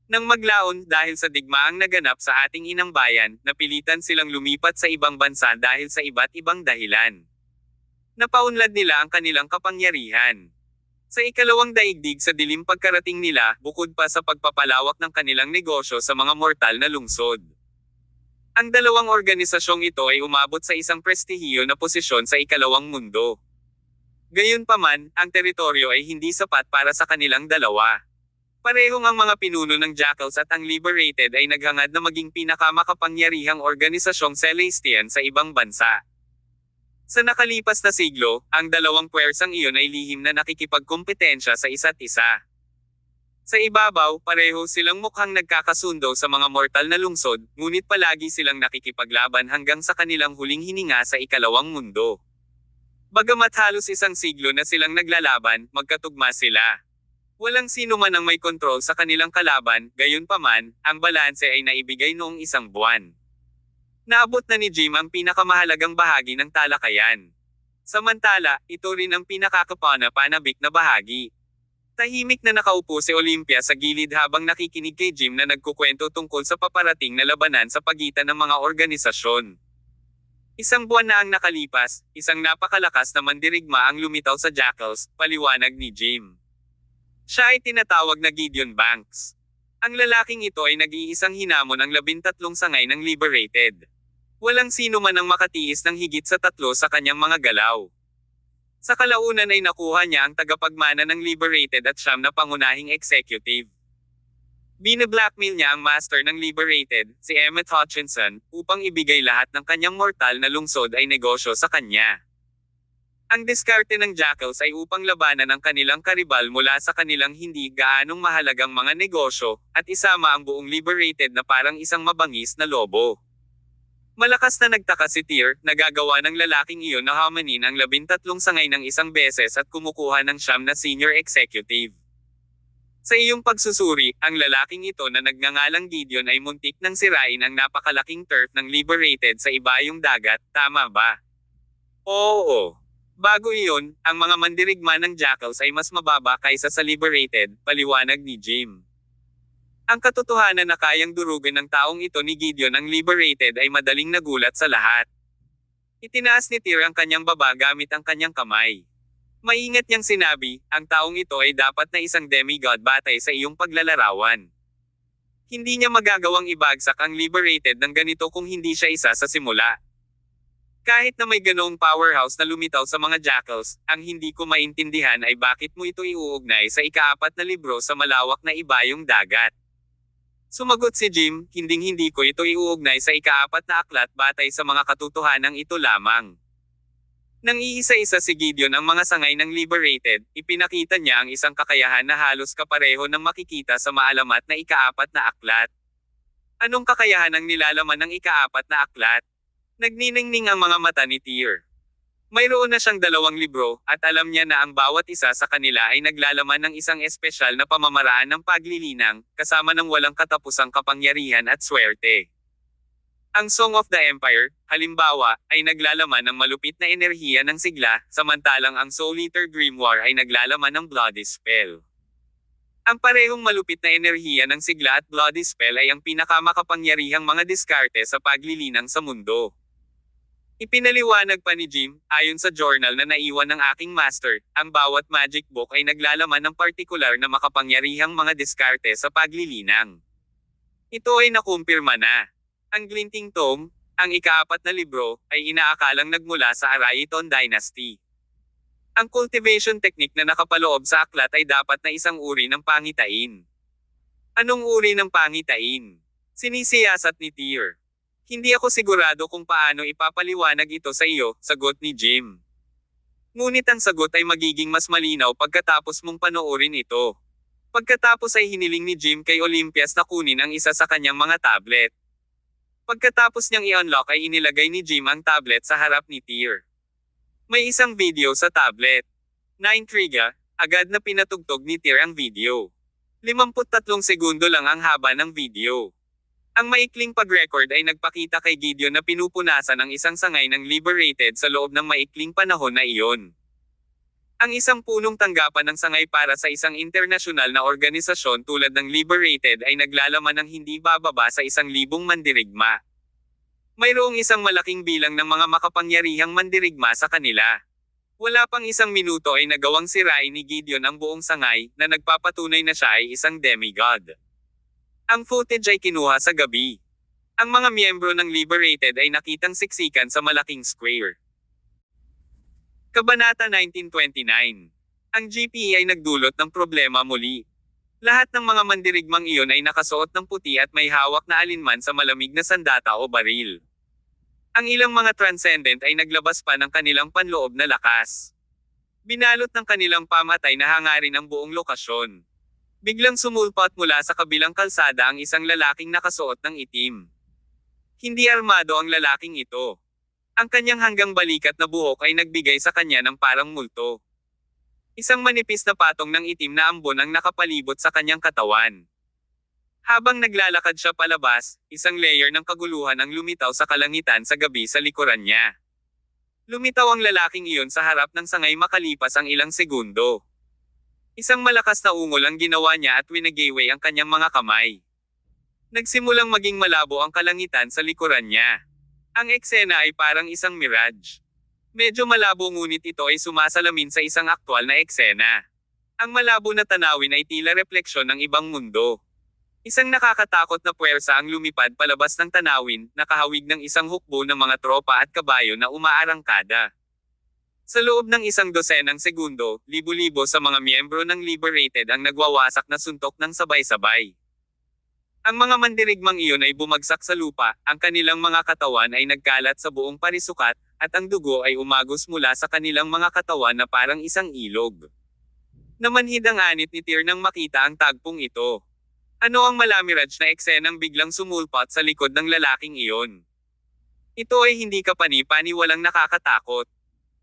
Nang maglaon dahil sa digmaang naganap sa ating inang bayan, napilitan silang lumipat sa ibang bansa dahil sa iba't ibang dahilan. Napaunlad nila ang kanilang kapangyarihan. Sa ikalawang daigdig sa dilim pagkarating nila, bukod pa sa pagpapalawak ng kanilang negosyo sa mga mortal na lungsod. Ang dalawang organisasyong ito ay umabot sa isang prestihiyo na posisyon sa ikalawang mundo. Gayunpaman, ang teritoryo ay hindi sapat para sa kanilang dalawa. Parehong ang mga pinuno ng Jackals at ang Liberated ay naghangad na maging pinakamakapangyarihang organisasyong Celestian sa ibang bansa. Sa nakalipas na siglo, ang dalawang puwersang iyon ay lihim na nakikipagkompetensya sa isa't isa. Sa ibabaw, pareho silang mukhang nagkakasundo sa mga mortal na lungsod, ngunit palagi silang nakikipaglaban hanggang sa kanilang huling hininga sa ikalawang mundo. Bagamat halos isang siglo na silang naglalaban, magkatugma sila. Walang sino man ang may kontrol sa kanilang kalaban, gayunpaman, ang balanse ay naibigay noong isang buwan. Naabot na ni Jim ang pinakamahalagang bahagi ng talakayan. Samantala, ito rin ang pinakakapanabik na bahagi. Tahimik na nakaupo si Olympia sa gilid habang nakikinig kay Jim na nagkukwento tungkol sa paparating na labanan sa pagitan ng mga organisasyon. Isang buwan na ang nakalipas, isang napakalakas na mandirigma ang lumitaw sa Jackals, paliwanag ni Jim. Siya ay tinatawag na Gideon Banks. Ang lalaking ito ay nag-iisang hinamon ang 13 sangay ng Liberated. Walang sino man ang makatiis ng higit sa 3 sa kanyang mga galaw. Sa kalaunan ay nakuha niya ang tagapagmana ng Liberated at siyam na pangunahing executive. Bina-blackmail niya ang master ng Liberated, si Emmett Hutchinson, upang ibigay lahat ng kanyang mortal na lungsod ay negosyo sa kanya. Ang diskarte ng Jackals ay upang labanan ang kanilang karibal mula sa kanilang hindi gaanong mahalagang mga negosyo, at isama ang buong Liberated na parang isang mabangis na lobo. Malakas na nagtaka si Tyr, nagagawa ng lalaking iyon na hamanin ang 13 sangay ng isang beses at kumukuha ng siyam na senior executive. Sa iyong pagsusuri, ang lalaking ito na nagngangalang Gideon ay muntik nang sirain ang napakalaking turf ng Liberated sa ibayong dagat, tama ba? Oo. Bago iyon, ang mga mandirigma ng Jackals ay mas mababa kaysa sa Liberated, paliwanag ni Jim. Ang katotohanan na kayang durugin ng taong ito ni Gideon ang Liberated ay madaling nagulat sa lahat. Itinaas ni Tyr ang kanyang baba gamit ang kanyang kamay. Maingat niyang sinabi, ang taong ito ay dapat na isang demigod batay sa iyong paglalarawan. Hindi niya magagawang ibagsak ang Liberated ng ganito kung hindi siya isa sa simula. Kahit na may ganoong powerhouse na lumitaw sa mga Jackals, ang hindi ko maintindihan ay bakit mo ito iuugnay sa ika-4 na libro sa malawak na ibayong dagat. Sumagot si Jim, hindi ko ito iuugnay sa ika-4 na aklat batay sa mga katotohanang ito lamang. Nang iisa-isa si Gideon ang mga sangay ng Liberated, ipinakita niya ang isang kakayahan na halos kapareho ng makikita sa maalamat na ika-4 na aklat. Anong kakayahan ang nilalaman ng ika-4 na aklat? Nagniningning ang mga mata ni Tyr. Mayroon na siyang 2 libro, at alam niya na ang bawat isa sa kanila ay naglalaman ng isang espesyal na pamamaraan ng paglilinang, kasama ng walang katapusang kapangyarihan at swerte. Ang Song of the Empire, halimbawa, ay naglalaman ng malupit na enerhiya ng sigla, samantalang ang Soul Eater Grimoire ay naglalaman ng Bloody Spell. Ang parehong malupit na enerhiya ng sigla at Bloody Spell ay ang pinakamakapangyarihang mga diskarte sa paglilinang sa mundo. Ipinaliwanag pa ni Jim, ayon sa journal na naiwan ng aking master, ang bawat magic book ay naglalaman ng partikular na makapangyarihang mga diskarte sa paglilinang. Ito ay nakumpirma na. Ang Glinting Tome, ang ika-4 na libro, ay inaakalang nagmula sa Araiton Dynasty. Ang cultivation technique na nakapaloob sa aklat ay dapat na isang uri ng pangitain. Anong uri ng pangitain? Sinisiyasat ni Tyr. Hindi ako sigurado kung paano ipapaliwanag ito sa iyo, sagot ni Jim. Ngunit ang sagot ay magiging mas malinaw pagkatapos mong panoorin ito. Pagkatapos ay hiniling ni Jim kay Olympias na kunin ang isa sa kanyang mga tablet. Pagkatapos niyang i-unlock ay inilagay ni Jim ang tablet sa harap ni Tyr. May isang video sa tablet. Naintriga, agad na pinatugtog ni Tyr ang video. 53 segundo lang ang haba ng video. Ang maikling pag-record ay nagpakita kay Gideon na pinupunasan ang isang sangay ng Liberated sa loob ng maikling panahon na iyon. Ang isang punong tanggapan ng sangay para sa isang internasyonal na organisasyon tulad ng Liberated ay naglalaman ng hindi bababa sa 1,000 mandirigma. Mayroong isang malaking bilang ng mga makapangyarihang mandirigma sa kanila. Wala pang 1 minuto ay nagawang sirain ni Gideon ang buong sangay, na nagpapatunay na siya ay isang demigod. Ang footage ay kinuha sa gabi. Ang mga miyembro ng Liberated ay nakitang siksikan sa malaking square. Kabanata 1929. Ang GPE ay nagdulot ng problema muli. Lahat ng mga mandirigmang iyon ay nakasuot ng puti at may hawak na alinman sa malamig na sandata o baril. Ang ilang mga transcendent ay naglabas pa ng kanilang panloob na lakas. Binalot ng kanilang pamatay na hangarin ang buong lokasyon. Biglang sumulpat mula sa kabilang kalsada ang isang lalaking nakasuot ng itim. Hindi armado ang lalaking ito. Ang kanyang hanggang balikat na buhok ay nagbigay sa kanya ng parang multo. Isang manipis na patong ng itim na ambon ang nakapalibot sa kanyang katawan. Habang naglalakad siya palabas, isang layer ng kaguluhan ang lumitaw sa kalangitan sa gabi sa likuran niya. Lumitaw ang lalaking iyon sa harap ng sangay makalipas ang ilang segundo. Isang malakas na ungol ang ginawa niya at winagayway ang kanyang mga kamay. Nagsimulang maging malabo ang kalangitan sa likuran niya. Ang eksena ay parang isang mirage. Medyo malabo ngunit ito ay sumasalamin sa isang aktwal na eksena. Ang malabo na tanawin ay tila refleksyon ng ibang mundo. Isang nakakatakot na puwersa ang lumipad palabas ng tanawin, nakahawig ng isang hukbo ng mga tropa at kabayo na umaarangkada. Sa loob ng 100 segundo, libo-libo sa mga miyembro ng Liberated ang nagwawasak na suntok ng sabay-sabay. Ang mga mandirigmang iyon ay bumagsak sa lupa, ang kanilang mga katawan ay nagkalat sa buong parisukat, at ang dugo ay umagos mula sa kanilang mga katawan na parang isang ilog. Namanhid ang anit ni Tyr nang makita ang tagpong ito. Ano ang malamirage na eksenang biglang sumulpat sa likod ng lalaking iyon? Ito ay hindi kapani-paniwalang nakakatakot.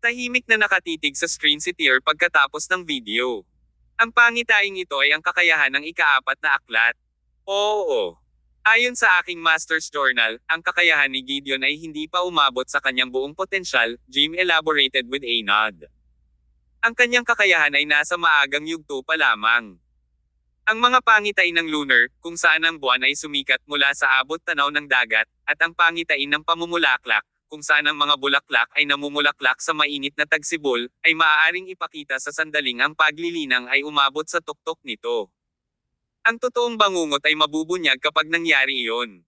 Tahimik na nakatitig sa screen si Tyr pagkatapos ng video. Ang pangitaing ito ay ang kakayahan ng ika-4 na aklat. Oo. Ayon sa aking Master's Journal, ang kakayahan ni Gideon ay hindi pa umabot sa kanyang buong potensyal, Jim elaborated with a nod. Ang kanyang kakayahan ay nasa maagang yugto pa lamang. Ang mga pangitain ng lunar, kung saan ang buwan ay sumikat mula sa abot tanaw ng dagat, at ang pangitain ng pamumulaklak, kung saan ang mga bulaklak ay namumulaklak sa mainit na tagsibol, ay maaaring ipakita sa sandaling ang paglilinang ay umabot sa tuktok nito. Ang totoong bangungot ay mabubunyag kapag nangyari iyon.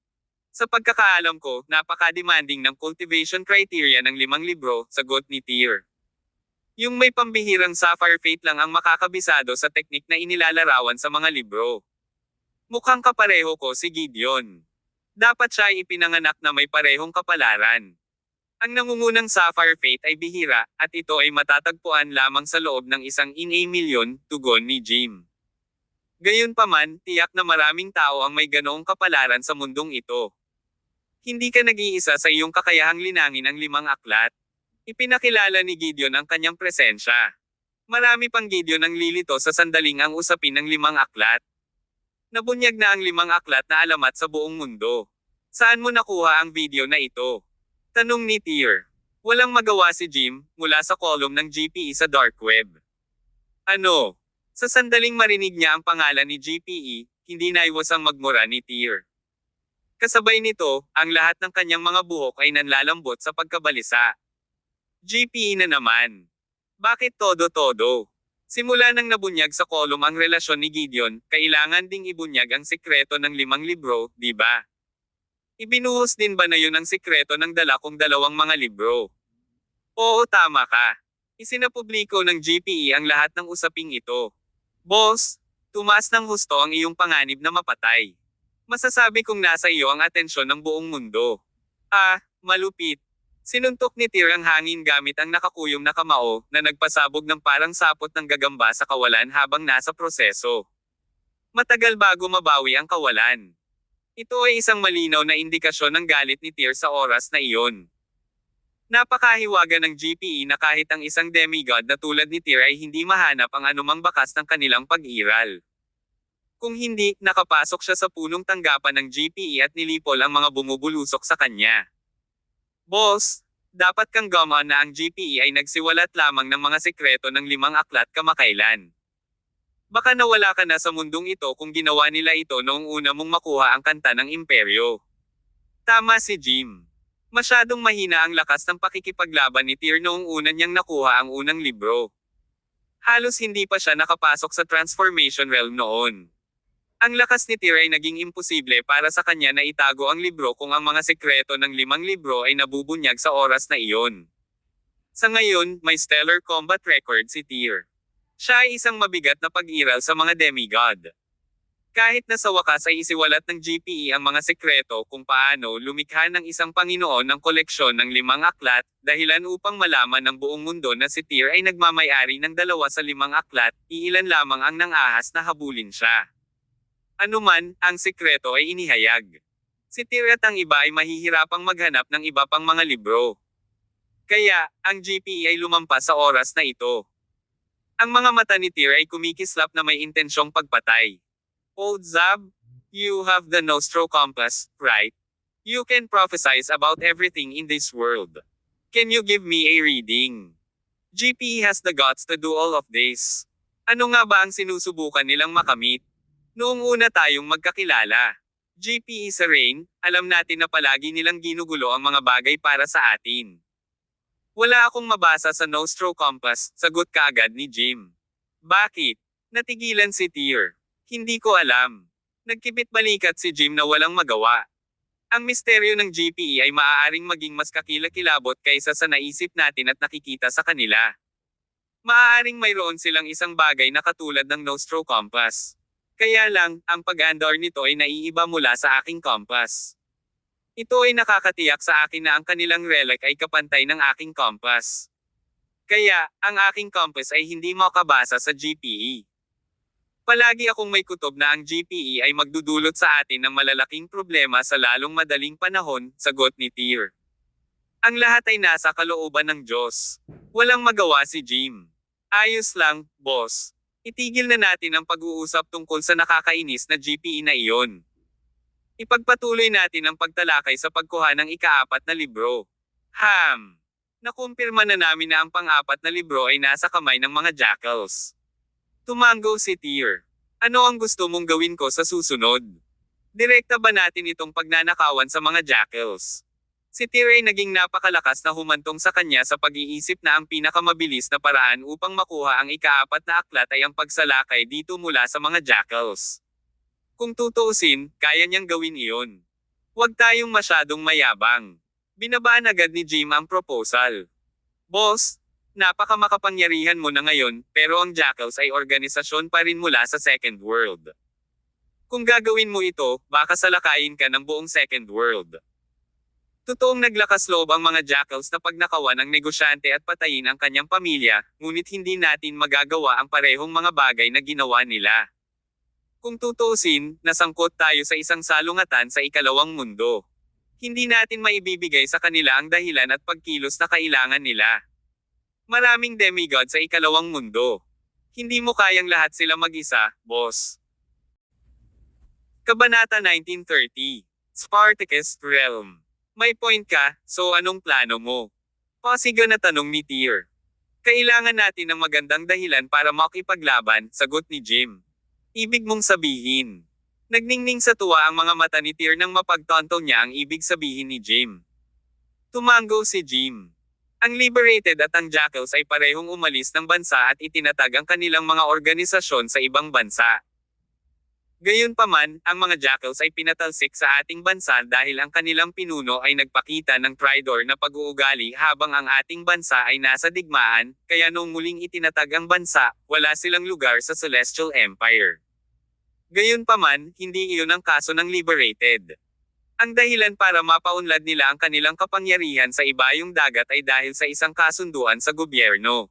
Sa pagkakaalam ko, napaka-demanding ng cultivation criteria ng 5 libro, sagot ni Tyr. Yung may pambihirang sapphire fate lang ang makakabisado sa teknik na inilalarawan sa mga libro. Mukhang kapareho ko si Gideon. Dapat siya ay ipinanganak na may parehong kapalaran. Ang nangungunang sapphire fate ay bihira, at ito ay matatagpuan lamang sa loob ng 1 in a million, tugon ni Jim. Gayunpaman, tiyak na maraming tao ang may ganoong kapalaran sa mundong ito. Hindi ka nag-iisa sa iyong kakayahang linangin ang 5 aklat. Ipinakilala ni Gideon ang kanyang presensya. Marami pang Gideon ang lilito sa sandaling ang usapin ng 5 aklat. Nabunyag na ang 5 aklat na alamat sa buong mundo. Saan mo nakuha ang video na ito? Tanong ni Tyr. Walang magawa si Jim, mula sa column ng GPE sa dark web. Ano? Sa sandaling marinig niya ang pangalan ni GPE, hindi naiwasang magmura ni Tyr. Kasabay nito, ang lahat ng kanyang mga buhok ay nanlalambot sa pagkabalisa. GPE na naman. Bakit todo-todo? Simula nang nabunyag sa kolum ang relasyon ni Gideon, kailangan ding ibunyag ang sekreto ng 5 libro, di ba? Ibinuhos din ba na yun ang sikreto ng dala kong dalawang mga libro? Oo, tama ka. Isinapubliko ng GPE ang lahat ng usaping ito. Boss, tumaas ng husto ang iyong panganib na mapatay. Masasabi kong nasa iyo ang atensyon ng buong mundo. Ah, malupit. Sinuntok ni Tyr ang hangin gamit ang nakakuyong na kamao na nagpasabog ng parang sapot ng gagamba sa kawalan habang nasa proseso. Matagal bago mabawi ang kawalan. Ito ay isang malinaw na indikasyon ng galit ni Tyr sa oras na iyon. Napakahiwaga ng GPE na kahit ang isang demigod na tulad ni Tyr ay hindi mahanap ang anumang bakas ng kanilang pag-iral. Kung hindi, nakapasok siya sa punong tanggapan ng GPE at nilipol ang mga bumubulusok sa kanya. Boss, dapat kang gumon na ang GPE ay nagsiwalat lamang ng mga sekreto ng 5 aklat kamakailan. Baka nawala ka na sa mundong ito kung ginawa nila ito noong una mong makuha ang kanta ng imperyo. Tama si Jim. Masyadong mahina ang lakas ng pakikipaglaban ni Tyr noong una niyang nakuha ang unang libro. Halos hindi pa siya nakapasok sa Transformation Realm noon. Ang lakas ni Tyr ay naging imposible para sa kanya na itago ang libro kung ang mga sekreto ng 5 libro ay nabubunyag sa oras na iyon. Sa ngayon, may stellar combat record si Tyr. Siya ay isang mabigat na pag-iral sa mga demigod. Kahit na sa wakas ay isiwalat ng GPE ang mga sekreto kung paano lumikha ng isang Panginoon ng koleksyon ng 5 aklat, dahilan upang malaman ng buong mundo na si Tyr ay nagmamay-ari ng 2 sa 5 aklat, iilan lamang ang nang-ahas na habulin siya. Anuman, ang sikreto ay inihayag. Si Tyr at ang iba ay mahihirapang maghanap ng iba pang mga libro. Kaya, ang GPE ay lumampas sa oras na ito. Ang mga mata ni Tyr ay kumikislap na may intensyong pagpatay. Old Zab, you have the Nostro Compass, right? You can prophesize about everything in this world. Can you give me a reading? GPE has the guts to do all of this. Ano nga ba ang sinusubukan nilang makamit? Noong una tayong magkakilala, GPE sa Rain, alam natin na palagi nilang ginugulo ang mga bagay para sa atin. Wala akong mabasa sa Nostro Compass, sagot kaagad ni Jim. Bakit? Natigilan si Tyr. Hindi ko alam. Nagkibit balikat si Jim na walang magawa. Ang misteryo ng GPE ay maaaring maging mas kakilakilabot kaysa sa naisip natin at nakikita sa kanila. Maaaring mayroon silang isang bagay na katulad ng Nostro Compass. Kaya lang, ang pag-andar nito ay naiiba mula sa aking compass. Ito ay nakakatiyak sa akin na ang kanilang relic ay kapantay ng aking compass. Kaya, ang aking compass ay hindi makabasa sa GPE. Palagi akong may kutob na ang GPE ay magdudulot sa atin ng malalaking problema sa lalong madaling panahon, sagot ni Tyr. Ang lahat ay nasa kalooban ng Diyos. Walang magawa si Jim. Ayos lang, boss. Itigil na natin ang pag-uusap tungkol sa nakakainis na GPE na iyon. Ipagpatuloy natin ang pagtalakay sa pagkuha ng ika-4 na libro. Nakumpirma na namin na ang pang-4 na libro ay nasa kamay ng mga jackals. Tumango si Tyr. Ano ang gusto mong gawin ko sa susunod? Direkta ba natin itong pagnanakawan sa mga jackals? Si Tyr ay naging napakalakas na humantong sa kanya sa pag-iisip na ang pinakamabilis na paraan upang makuha ang ika-4 na aklat ay ang pagsalakay dito mula sa mga jackals. Kung tutuusin, kaya niyang gawin iyon. Huwag tayong masyadong mayabang. Binabaan agad ni Jim ang proposal. Boss, napakamakapangyarihan mo na ngayon, pero ang jackals ay organisasyon pa rin mula sa Second World. Kung gagawin mo ito, baka salakayin ka ng buong Second World. Totoong naglakas loob ang mga jackals na pagnakawan ng negosyante at patayin ang kanyang pamilya, ngunit hindi natin magagawa ang parehong mga bagay na ginawa nila. Kung tutuusin, nasangkot tayo sa isang salungatan sa ikalawang mundo. Hindi natin maibibigay sa kanila ang dahilan at pagkilos na kailangan nila. Maraming demigod sa ikalawang mundo. Hindi mo kayang lahat sila mag-isa, boss. Kabanata 1930. Spartacus Realm. May point ka, so anong plano mo? Pasiga na tanong ni Tyr. Kailangan natin ng magandang dahilan para makipaglaban, sagot ni Jim. Ibig mong sabihin. Nagningning sa tuwa ang mga mata ni Tyr nang mapagtanto niya ang ibig sabihin ni Jim. Tumango si Jim. Ang Liberated at ang Jackals ay parehong umalis ng bansa at itinatag ang kanilang mga organisasyon sa ibang bansa. Gayunpaman, ang mga jackals ay pinatalsik sa ating bansa dahil ang kanilang pinuno ay nagpakita ng traidor na pag-uugali habang ang ating bansa ay nasa digmaan, kaya noong muling itinatag ang bansa, wala silang lugar sa Celestial Empire. Gayunpaman, hindi iyon ang kaso ng Liberated. Ang dahilan para mapaunlad nila ang kanilang kapangyarihan sa ibayong dagat ay dahil sa isang kasunduan sa gobyerno.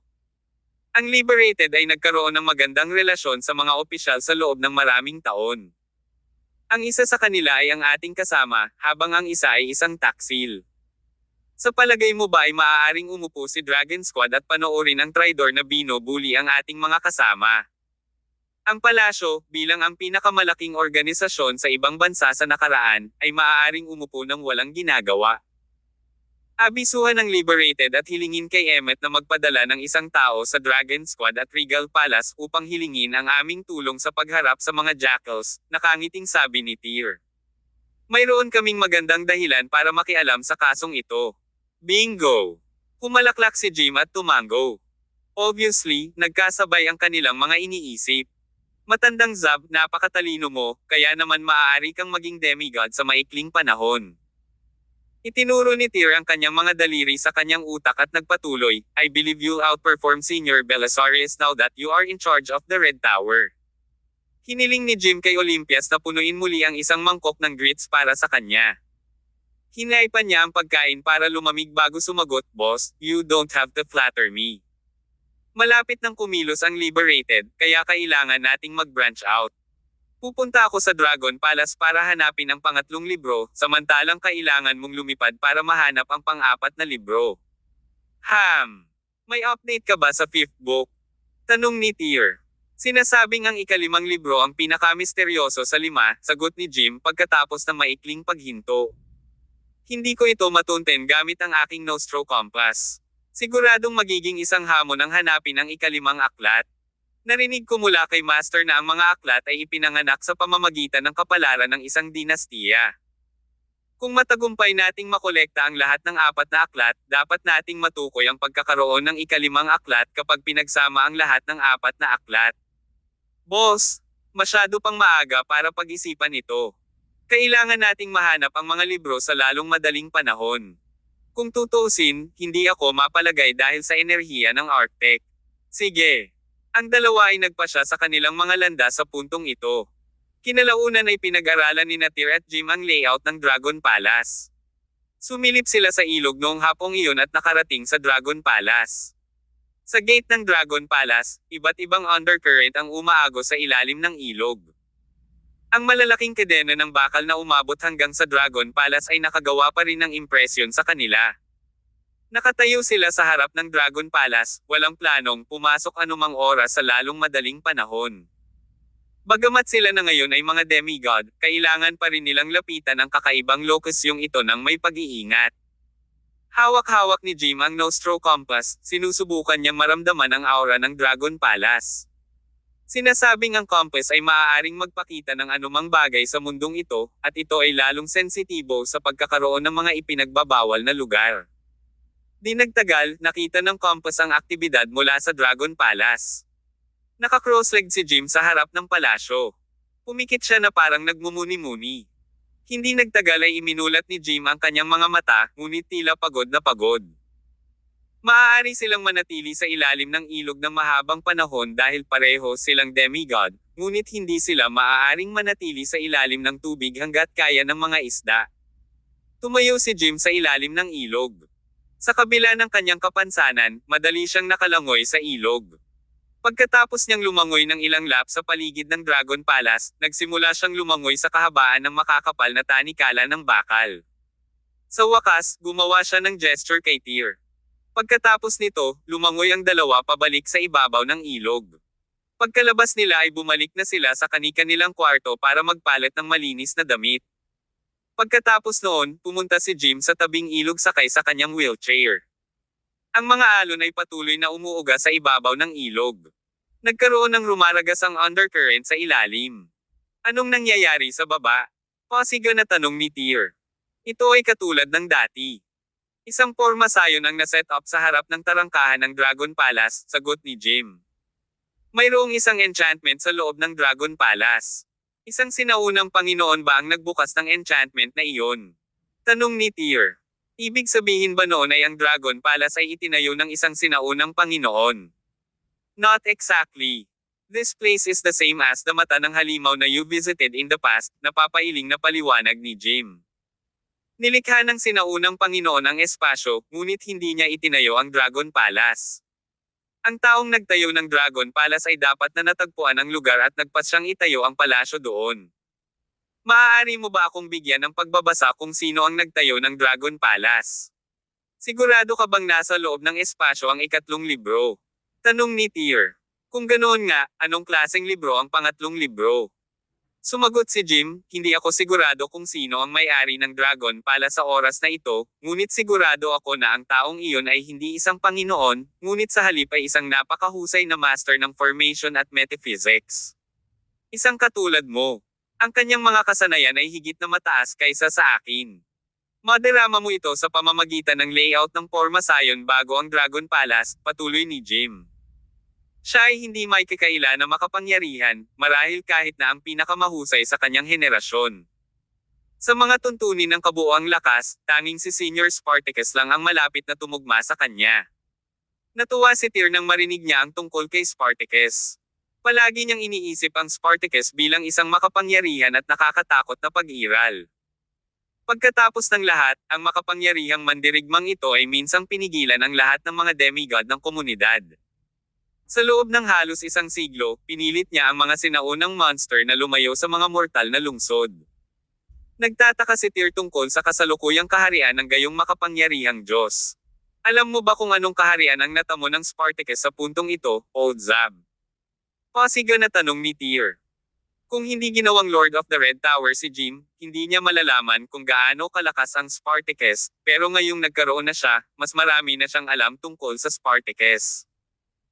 Ang Liberated ay nagkaroon ng magandang relasyon sa mga opisyal sa loob ng maraming taon. Ang isa sa kanila ay ang ating kasama, habang ang isa ay isang taksil. Sa palagay mo ba ay maaaring umupo si Dragon Squad at panoorin ang traidor na binubuli ang ating mga kasama? Ang palasyo, bilang ang pinakamalaking organisasyon sa ibang bansa sa nakaraan, ay maaaring umupo ng walang ginagawa. Abisuhan ng Liberated at hilingin kay Emmet na magpadala ng isang tao sa Dragon Squad at Regal Palace upang hilingin ang aming tulong sa pagharap sa mga jackals, nakangiting sabi ni Tyr. Mayroon kaming magandang dahilan para makialam sa kasong ito. Bingo! Humalaklak si Jim at tumango. Obviously, nagkasabay ang kanilang mga iniisip. Matandang Zab, napakatalino mo, kaya naman maaari kang maging demigod sa maikling panahon. Itinuro ni Tyr ang kanyang mga daliri sa kanyang utak at nagpatuloy, I believe you'll outperform Senior Belisarius now that you are in charge of the Red Tower. Hiniling ni Jim kay Olympias na punuin muli ang isang mangkok ng grits para sa kanya. Hinaipan niya ang pagkain para lumamig bago sumagot, Boss, you don't have to flatter me. Malapit nang kumilos ang Liberated, kaya kailangan nating mag-branch out. Pupunta ako sa Dragon Palace para hanapin ang pangatlong libro, samantalang kailangan mong lumipad para mahanap ang pang-apat na libro. May update ka ba sa 5th book? Tanong ni Tyr. Sinasabing ang ikalimang libro ang pinakamisteryoso sa 5, sagot ni Jim pagkatapos ng maikling paghinto. Hindi ko ito matunten gamit ang aking Nostro Compass. Siguradong magiging isang hamon ang hanapin ang ikalimang aklat. Narinig ko mula kay Master na ang mga aklat ay ipinanganak sa pamamagitan ng kapalaran ng isang dinastiya. Kung matagumpay nating makolekta ang lahat ng 4 na aklat, dapat nating matukoy ang pagkakaroon ng ikalimang aklat kapag pinagsama ang lahat ng 4 na aklat. Boss, masyado pang maaga para pag-isipan ito. Kailangan nating mahanap ang mga libro sa lalong madaling panahon. Kung tutuusin, hindi ako mapalagay dahil sa enerhiya ng Arctic. Sige. Ang dalawa ay nagpasya sa kanilang mga landas sa puntong ito. Kinalaunan ay pinag-aralan ni Tyr at Jim ang layout ng Dragon Palace. Sumilip sila sa ilog noong hapong iyon at nakarating sa Dragon Palace. Sa gate ng Dragon Palace, iba't ibang undercurrent ang umaagos sa ilalim ng ilog. Ang malalaking kadena ng bakal na umabot hanggang sa Dragon Palace ay nakagawa pa rin ng impresyon sa kanila. Nakatayo sila sa harap ng Dragon Palace, walang planong pumasok anumang oras sa lalong madaling panahon. Bagamat sila na ngayon ay mga demigod, kailangan pa rin nilang lapitan ang kakaibang lokasyong ito ng may pag-iingat. Hawak-hawak ni Jim ang Nostro Compass, sinusubukan niyang maramdaman ang aura ng Dragon Palace. Sinasabing ang compass ay maaaring magpakita ng anumang bagay sa mundong ito, at ito ay lalong sensitibo sa pagkakaroon ng mga ipinagbabawal na lugar. Di nagtagal, nakita ng compass ang aktibidad mula sa Dragon Palace. Naka-cross-legged si Jim sa harap ng palasyo. Pumikit siya na parang nagmumuni-muni. Hindi nagtagal ay iminulat ni Jim ang kanyang mga mata, ngunit tila pagod na pagod. Maaari silang manatili sa ilalim ng ilog ng mahabang panahon dahil pareho silang demigod, ngunit hindi sila maaaring manatili sa ilalim ng tubig hanggat kaya ng mga isda. Tumayo si Jim sa ilalim ng ilog. Sa kabila ng kanyang kapansanan, madali siyang nakalangoy sa ilog. Pagkatapos niyang lumangoy ng ilang lap sa paligid ng Dragon Palace, nagsimula siyang lumangoy sa kahabaan ng makakapal na tanikala ng bakal. Sa wakas, gumawa siya ng gesture kay Tyr. Pagkatapos nito, lumangoy ang dalawa pabalik sa ibabaw ng ilog. Pagkalabas nila ay bumalik na sila sa kani-kanilang kwarto para magpalit ng malinis na damit. Pagkatapos noon, pumunta si Jim sa tabing ilog sakay sa kanyang wheelchair. Ang mga alon ay patuloy na umuuga sa ibabaw ng ilog. Nagkaroon ng rumaragas ang undercurrent sa ilalim. Anong nangyayari sa baba? Pasiga na tanong ni Tyr. Ito ay katulad ng dati. Isang porma sayon ang naset up sa harap ng tarangkahan ng Dragon Palace, sagot ni Jim. Mayroong isang enchantment sa loob ng Dragon Palace. Isang sinaunang Panginoon ba ang nagbukas ng enchantment na iyon? Tanong ni Tyr. Ibig sabihin ba noon ay ang Dragon Palace ay itinayo ng isang sinaunang Panginoon? Not exactly. This place is the same as the mata ng halimaw na you visited in the past, napapailing na paliwanag ni Jim. Nilikha ng sinaunang Panginoon ang espasyo, ngunit hindi niya itinayo ang Dragon Palace. Ang taong nagtayo ng Dragon Palace ay dapat na natagpuan ang lugar at nagpasyang itayo ang palasyo doon. Maaari mo ba akong bigyan ng pagbabasa kung sino ang nagtayo ng Dragon Palace? Sigurado ka bang nasa loob ng espasyo ang ikatlong libro? Tanong ni Tyr. Kung ganoon nga, anong klaseng libro ang pangatlong libro? Sumagot si Jim, hindi ako sigurado kung sino ang may-ari ng Dragon Palace sa oras na ito, ngunit sigurado ako na ang taong iyon ay hindi isang Panginoon, ngunit sa halip ay isang napakahusay na master ng formation at metaphysics. Isang katulad mo. Ang kanyang mga kasanayan ay higit na mataas kaysa sa akin. Madarama mo ito sa pamamagitan ng layout ng Forma Sion bago ang Dragon Palace, patuloy ni Jim. Siya ay hindi may kakaila na makapangyarihan, marahil kahit na ang pinakamahusay sa kanyang henerasyon. Sa mga tuntunin ng kabuoang lakas, tanging si Senior Spartacus lang ang malapit na tumugma sa kanya. Natuwa si Tyr nang marinig niya ang tungkol kay Spartacus. Palagi niyang iniisip ang Spartacus bilang isang makapangyarihan at nakakatakot na pag-iral. Pagkatapos ng lahat, ang makapangyarihang mandirigmang ito ay minsang pinigilan ang lahat ng mga demigod ng komunidad. Sa loob ng halos isang siglo, pinilit niya ang mga sinaunang monster na lumayo sa mga mortal na lungsod. Nagtataka si Tyr tungkol sa kasalukuyang kaharian ng gayong makapangyarihang Diyos. Alam mo ba kung anong kaharian ang natamo ng Spartacus sa puntong ito, Old Zab? Pasiga na tanong ni Tyr. Kung hindi ginawang Lord of the Red Tower si Jim, hindi niya malalaman kung gaano kalakas ang Spartacus, pero ngayong nagkaroon na siya, mas marami na siyang alam tungkol sa Spartacus.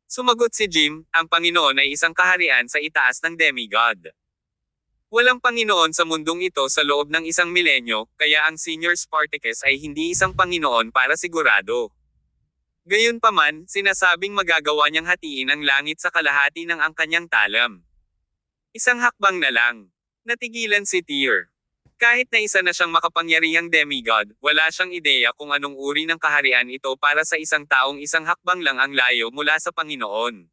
Sumagot si Jim, ang Panginoon ay isang kaharian sa itaas ng demigod. Walang Panginoon sa mundong ito sa loob ng isang milenyo, kaya ang Senior Spartacus ay hindi isang Panginoon para sigurado. Gayunpaman, sinasabing magagawa niyang hatiin ang langit sa kalahati ng ang kanyang talam. Isang hakbang na lang. Natigilan si Tyr. Kahit na isa na siyang makapangyarihang demigod, wala siyang ideya kung anong uri ng kaharian ito para sa isang taong isang hakbang lang ang layo mula sa Panginoon.